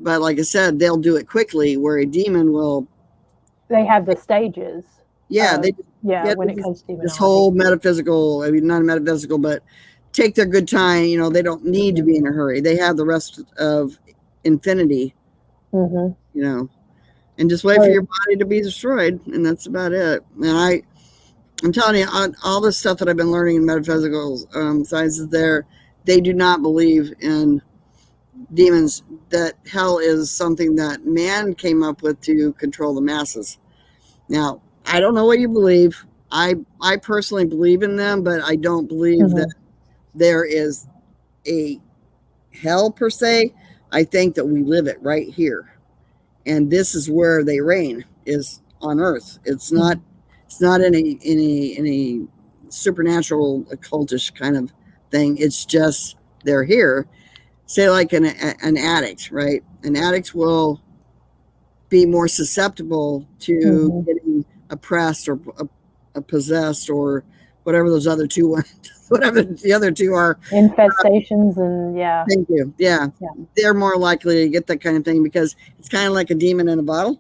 But like I said, they'll do it quickly, where a demon will.
They have the stages.
Yeah,
when it comes to
this whole metaphysical, not metaphysical, but take their good time. They don't need to be in a hurry. They have the rest of infinity. And just wait for your body to be destroyed, and that's about it. And I'm telling you, all the stuff that I've been learning in metaphysical sciences, they do not believe in demons. That hell is something that man came up with to control the masses. Now, I don't know what you believe. I personally believe in them, but I don't believe that there is a hell per se, I think that we live it right here, and this is where they reign, is on Earth. It's not in a supernatural occultish kind of thing. It's just they're here. Say like an addict, right? An addict will be more susceptible to getting oppressed or possessed or whatever those other two whatever the other two are,
infestations. And yeah,
thank you, yeah, they're more likely to get that kind of thing because it's kind of like a demon in a bottle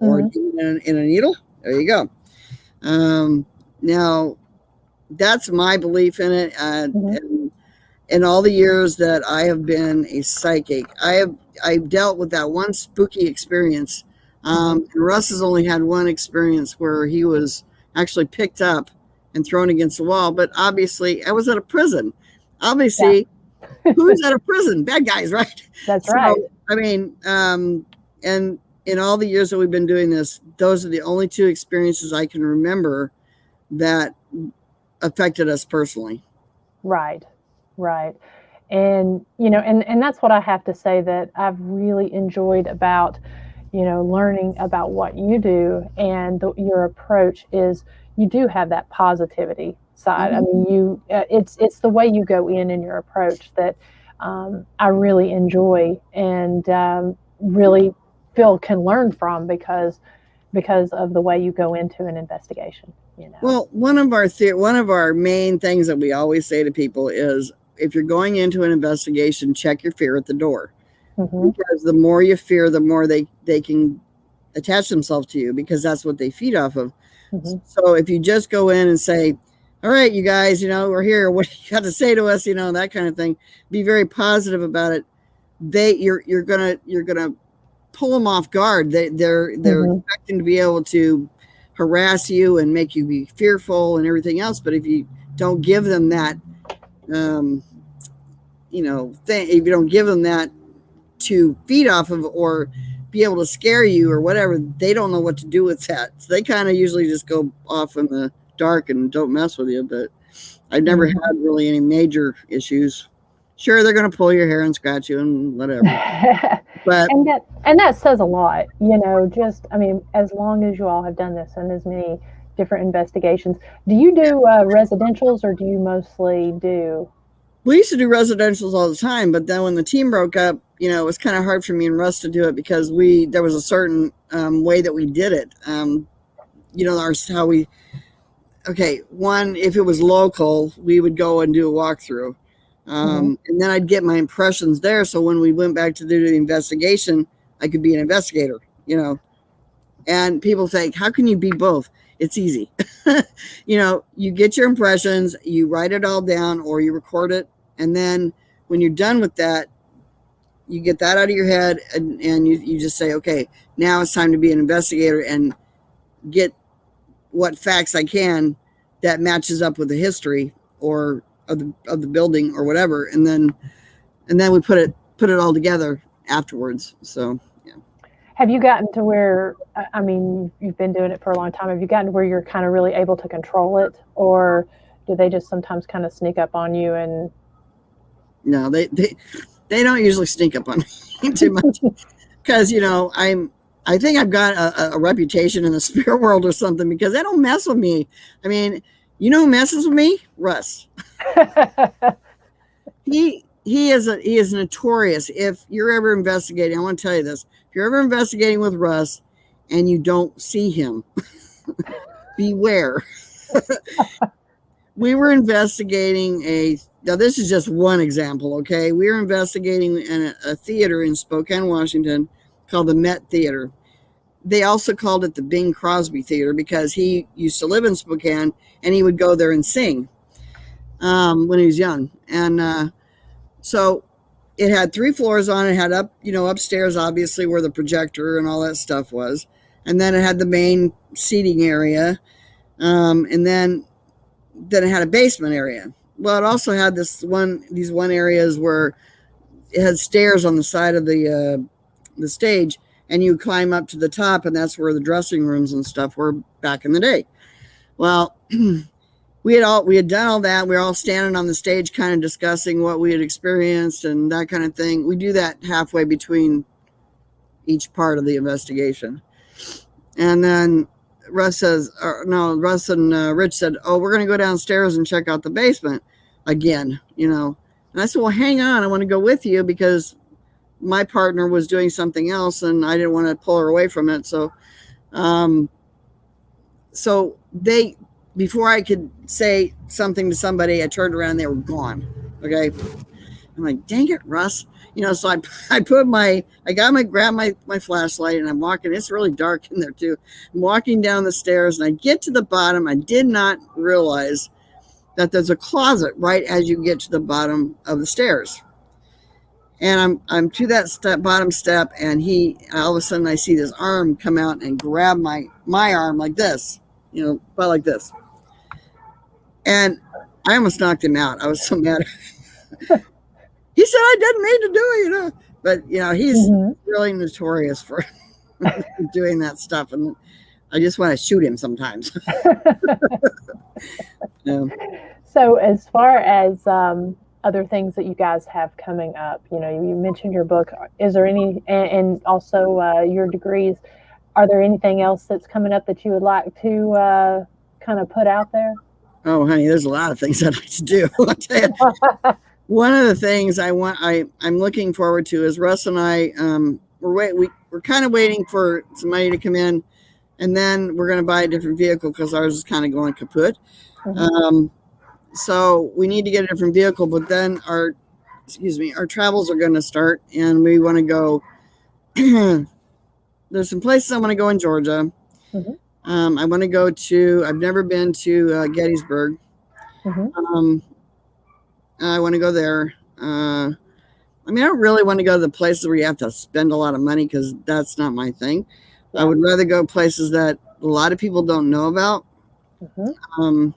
or a demon in a needle. There you go. Now that's my belief in it. And in all the years that I have been a psychic, I've dealt with that one spooky experience. And Russ has only had one experience where he was actually picked up and thrown against the wall. But obviously, I was at a prison. Obviously, who's at a prison? Bad guys, right?
That's right.
I mean, and in all the years that we've been doing this, those are the only two experiences I can remember that affected us personally.
Right. And, you know, and that's what I have to say that I've really enjoyed about, you know, learning about what you do and your approach is you do have that positivity side. I mean, it's the way you go in your approach that I really enjoy and really feel can learn from because of the way you go into an investigation. You know?
Well, one of our main things that we always say to people is, if you're going into an investigation, check your fear at the door. Because the more you fear, the more they can attach themselves to you, because that's what they feed off of. So if you just go in and say, all right, you guys, you know, we're here, what do you got to say to us, you know, that kind of thing, be very positive about it. You're gonna pull them off guard. They're expecting to be able to harass you and make you be fearful and everything else. But if you don't give them that, you know, if you don't give them that to feed off of or be able to scare you or whatever, they don't know what to do with that. So they kind of usually just go off in the dark and don't mess with you. But I've never had really any major issues. Sure, they're going to pull your hair and scratch you and whatever. But
and that says a lot, you know, just, I mean, as long as you all have done this and as many different investigations, do you do residentials or do you mostly do?
We used to do residentials all the time, but then when the team broke up, you know, it was kind of hard for me and Russ to do it because there was a certain way that we did it. You know, if it was local, we would go and do a walkthrough. And then I'd get my impressions there. So when we went back to do the investigation, I could be an investigator, you know. And people think, how can you be both? It's easy. You know, you get your impressions, you write it all down or you record it. And then when you're done with that, you get that out of your head and you just say, okay, now it's time to be an investigator and get what facts I can that matches up with the history or of the building or whatever. And then we put it all together afterwards. So, yeah.
Have you gotten to where, I mean, you've been doing it for a long time. Have you gotten to where you're kind of really able to control it, or do they just sometimes kind of sneak up on you? And
no, they don't usually sneak up on me too much because, you know, I think I've got a reputation in the spirit world or something because they don't mess with me. I mean, you know who messes with me? Russ. He is notorious. If you're ever investigating, I want to tell you this. If you're ever investigating with Russ and you don't see him, beware. We were investigating now this is just one example, okay? We were investigating a theater in Spokane, Washington called the Met Theater. They also called it the Bing Crosby Theater because he used to live in Spokane and he would go there and sing when he was young. And so it had 3 floors on it. It had upstairs, obviously, where the projector and all that stuff was. And then it had the main seating area. And then it had a basement area. Well, it also had these one areas where it had stairs on the side of the stage, and you climb up to the top, and that's where the dressing rooms and stuff were back in the day. Well, we had done all that. We were all standing on the stage kind of discussing what we had experienced and that kind of thing. We do that halfway between each part of the investigation. And then Russ and Rich said, oh, we're going to go downstairs and check out the basement again, And I said, well, hang on. I want to go with you because my partner was doing something else and I didn't want to pull her away from it. So before I could say something to somebody, I turned around and they were gone. Okay. I'm like, dang it, Russ. So I grabbed my flashlight and I'm walking. It's really dark in there too. I'm walking down the stairs and I get to the bottom. I did not realize that there's a closet right as you get to the bottom of the stairs. And I'm to that bottom step, and all of a sudden I see this arm come out and grab my arm like this, about like this. And I almost knocked him out. I was so mad. He said I didn't mean to do it, But he's really notorious for doing that stuff, and I just want to shoot him sometimes. Yeah.
So as far as other things that you guys have coming up, you mentioned your book. Is there any, and also your degrees, are there anything else that's coming up that you would like to kind of put out there?
Oh, honey, there's a lot of things I'd like to do. I'll tell you. One of the things I'm looking forward to is Russ and I, we're kind of waiting for some money to come in, and then we're going to buy a different vehicle because ours is kind of going kaput. Mm-hmm. So we need to get a different vehicle, but then our travels are going to start, and we want to go. There's some places I want to go in Georgia. Mm-hmm. I want to go I've never been to Gettysburg. Mm-hmm. I want to go there. I don't really want to go to the places where you have to spend a lot of money because that's not my thing. Yeah. I would rather go places that a lot of people don't know about. Mm-hmm.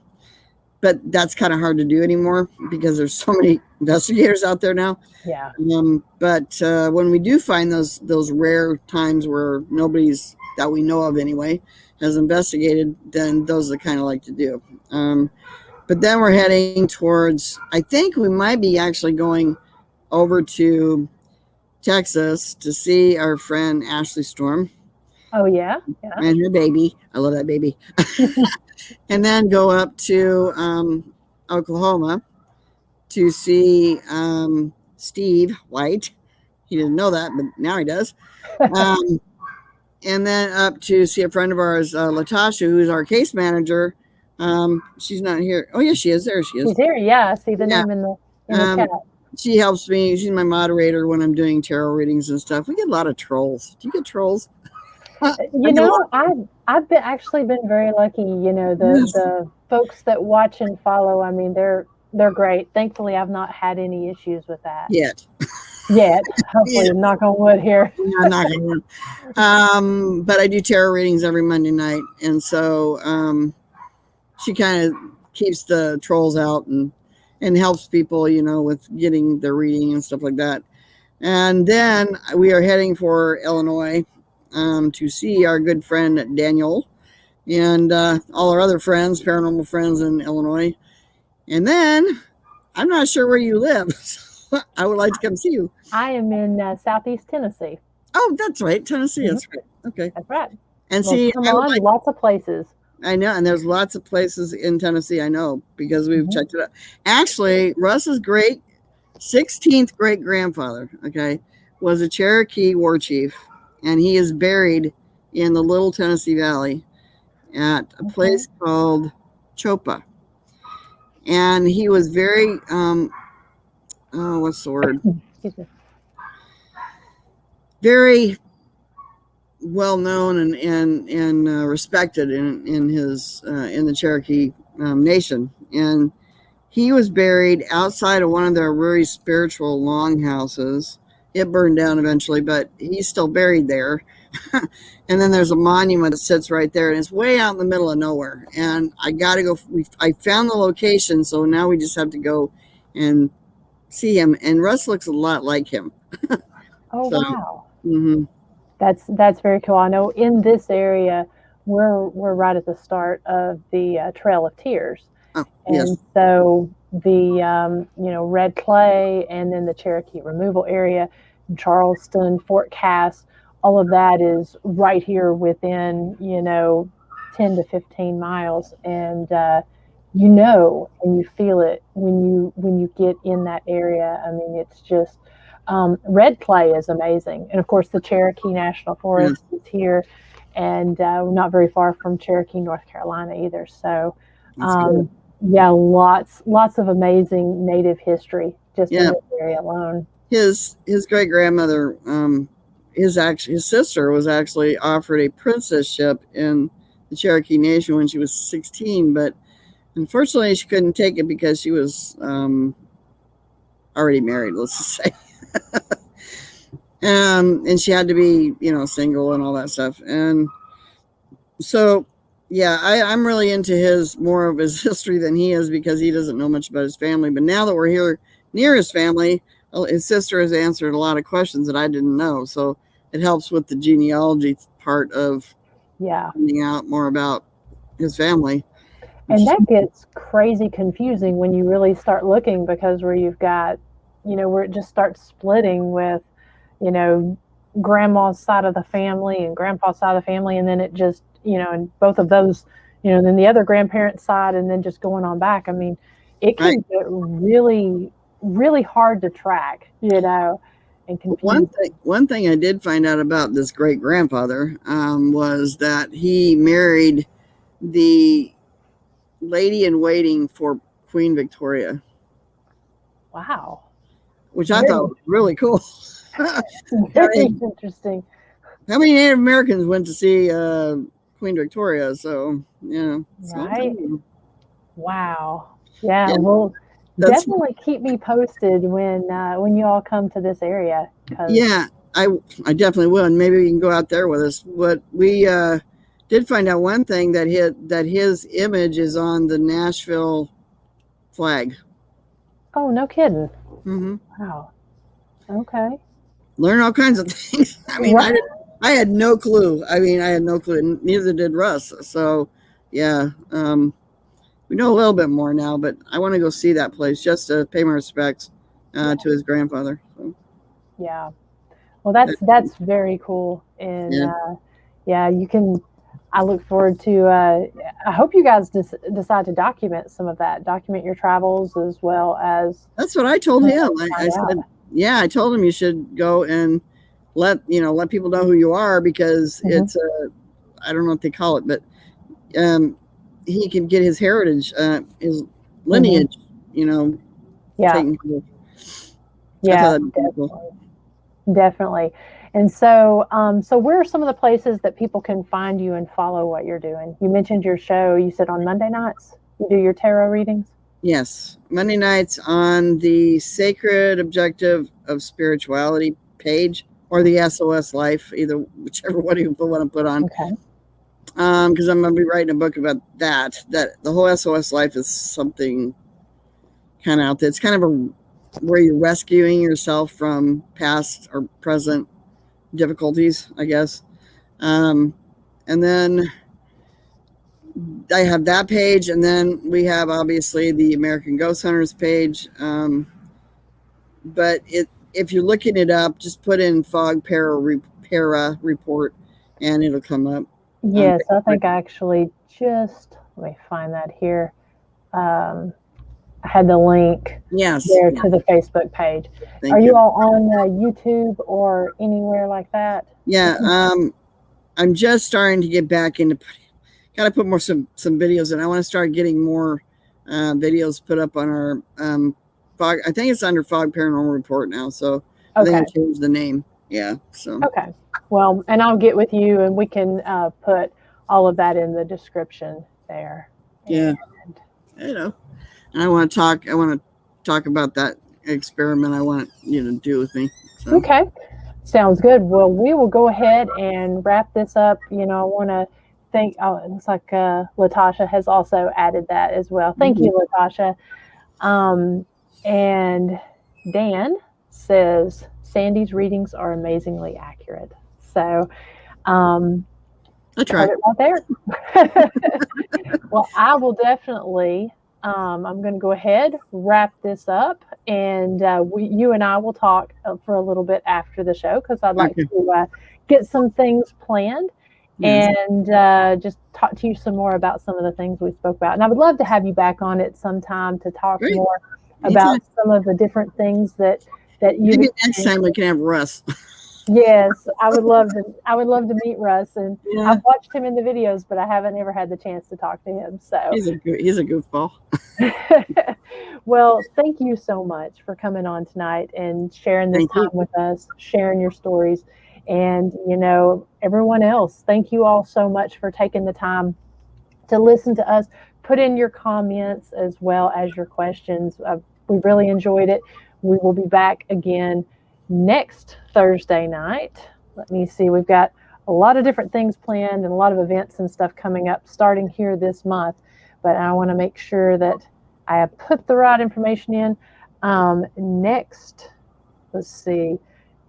But that's kind of hard to do anymore because there's so many investigators out there now.
Yeah.
But when we do find those rare times where nobody's that we know of anyway has investigated, then those are the kind I like to do. But then we're heading towards, I think we might be actually going over to Texas to see our friend Ashley Storm.
Oh, yeah? Yeah.
And her baby. I love that baby. And then go up to Oklahoma to see Steve White. He didn't know that, but now he does. And then up to see a friend of ours, Latasha, who's our case manager. She's not here. Oh, yes, she is. There she is.
She's here, yeah. I see the name in the chat.
She helps me. She's my moderator when I'm doing tarot readings and stuff. We get a lot of trolls. Do you get trolls?
I've actually been very lucky. The folks that watch and follow, I mean, they're great. Thankfully, I've not had any issues with that.
Yet.
Hopefully, knock on wood here.
Yeah, knock on wood. But I do tarot readings every Monday night. And so she kind of keeps the trolls out and helps people, with getting their reading and stuff like that. And then we are heading for Illinois to see our good friend Daniel and all our other friends, paranormal friends in Illinois. And then I'm not sure where you live. So I would like to come see you.
I am in Southeast Tennessee.
Oh, that's right. Tennessee. Mm-hmm. That's right. Okay.
That's right.
And see,
lots of places.
I know. And there's lots of places in Tennessee. I know because we've checked it out. Actually, Russ's 16th great grandfather, was a Cherokee war chief. And he is buried in the Little Tennessee Valley at a place called Chopa. And he was very, what's the word? Very well known and respected in the Cherokee nation. And he was buried outside of one of their very spiritual longhouses. It burned down eventually, but he's still buried there. And then there's a monument that sits right there, and it's way out in the middle of nowhere. And I got to go. I found the location, so now we just have to go and see him. And Russ looks a lot like him.
Oh, so, wow. Mm-hmm. That's very cool. I know in this area, we're right at the start of the Trail of Tears.
Oh, yes.
And so the red clay, and then the Cherokee removal area, Charleston, Fort Cass, all of that is right here within 10 to 15 miles, and and you feel it when you get in that area. I mean, it's just red clay is amazing, and of course the Cherokee National
Yes.
Forest is here, and we're not very far from Cherokee, North Carolina either. So
That's good.
yeah, lots of amazing native history just in
Yeah.
this area alone.
His great grandmother, his sister was actually offered a princesship in the Cherokee Nation when she was 16, but unfortunately she couldn't take it because she was already married. Let's just say. And she had to be, single and all that stuff. And so, yeah, I'm really into more of his history than he is, because he doesn't know much about his family. But now that we're here near his family, his sister has answered a lot of questions that I didn't know. So it helps with the genealogy part of finding out more about his family.
And that gets crazy confusing when you really start looking, because where you've got, where it just starts splitting with, you know, grandma's side of the family and grandpa's side of the family, and then it just, and both of those, then the other grandparents' side, and then just going on back. I mean, it can get really, really hard to track, and confusing.
One thing I did find out about this great grandfather was that he married the lady in waiting for Queen Victoria.
Wow.
Which I thought was really cool.
Very interesting.
How many Native Americans went to see Queen Victoria? So,
Right. Wow. Yeah. Well, definitely keep me posted when you all come to this area.
Yeah, I definitely will, and maybe you can go out there with us. What we did find out one thing, that his image is on the Nashville flag.
Oh, no kidding.
Mm-hmm.
Wow. Okay.
Learn all kinds of things. I mean, I had no clue. I had no clue. Neither did Russ. So, yeah, we know a little bit more now. But I want to go see that place just to pay my respects to his grandfather. So.
Yeah. Well, that's very cool, and you can. I look forward to. I hope you guys decide to document some of that. Document your travels as well as.
That's what I told him. I said, yeah, I told him you should go and let people know who you are, because it's I don't know what they call it, but he can get his heritage, his lineage, taken care of.
Yeah, definitely. And so, where are some of the places that people can find you and follow what you're doing? You mentioned your show. You said on Monday nights you do your tarot readings.
Yes, Monday nights on the Sacred Objective of Spirituality page, or the SOS Life, either whichever one you want to put on.
Okay.
Because I'm going to be writing a book about that. That the whole SOS Life is something kind of out there. It's kind of where you're rescuing yourself from past or present difficulties, I guess. And then I have that page, and then we have obviously the American Ghosthunters page. But if you're looking it up, just put in Fog Paranormal Report, and it'll come up.
Yes, I think I actually just let me find that here. I had the link there to the Facebook page. Are you all on YouTube or anywhere like that?
Yeah, I'm just starting to get back into. Got to put more some videos in. I want to start getting more videos put up on our Fog. I think it's under Fog Paranormal Report now. So I think I changed the name. Yeah. So
okay. Well, and I'll get with you, and we can put all of that in the description there.
Yeah. And I want to talk about that experiment I want you to do with me. So.
Okay. Sounds good. Well, we will go ahead and wrap this up. I want to thank. Oh, it looks like Latasha has also added that as well. Thank you, Latasha. And Dan says Sandy's readings are amazingly accurate. So,
I tried
it right there. Well, I will definitely I'm going to go ahead, wrap this up, and you and I will talk for a little bit after the show because I'd like
Okay.
to get some things planned
Yes.
and just talk to you some more about some of the things we spoke about. And I would love to have you back on it sometime to talk
Great.
more
Anytime.
about some of the different things that you.
Maybe next time we can have Russ.
Yes, I would love to. I would love to meet Russ, and
Yeah.
I've watched him in the videos, but I haven't ever had the chance to talk to him. So
He's a goofball.
well, thank you so much for coming on tonight and sharing this
Thank
time
you.
with us, sharing your stories, and everyone else. Thank you all so much for taking the time to listen to us. Put in your comments as well as your questions. We really enjoyed it. We will be back again next Thursday night. Let me see. We've got a lot of different things planned and a lot of events and stuff coming up starting here this month. But I want to make sure that I have put the right information in. Let's see,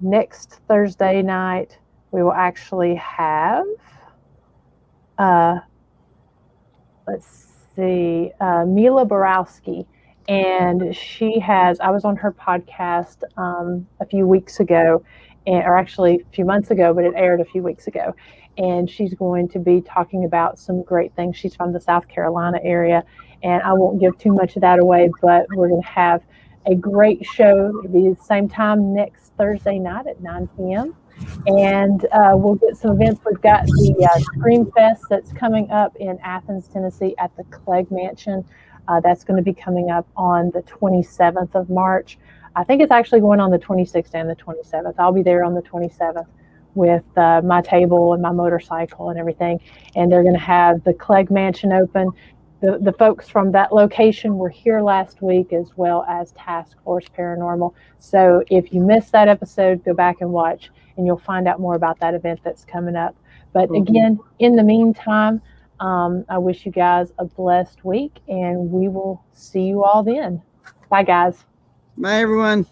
next Thursday night, we will actually have, let's see, Mila Borowski. And I was on her podcast a few weeks ago, or actually a few months ago, but it aired a few weeks ago. And she's going to be talking about some great things. She's from the South Carolina area. And I won't give too much of that away, but we're going to have a great show. It'll be the same time next Thursday night at 9 p.m. And we'll get some events. We've got the Scream Fest that's coming up in Athens, Tennessee at the Clegg Mansion. That's going to be coming up on the 27th of March. I think it's actually going on the 26th and the 27th. I'll be there on the 27th with my table and my motorcycle and everything. And they're going to have the Clegg Mansion open. The folks from that location were here last week, as well as Task Force Paranormal. So if you missed that episode, go back and watch, and you'll find out more about that event that's coming up. But again, in the meantime, I wish you guys a blessed week, and we will see you all then. Bye, guys.
Bye, everyone.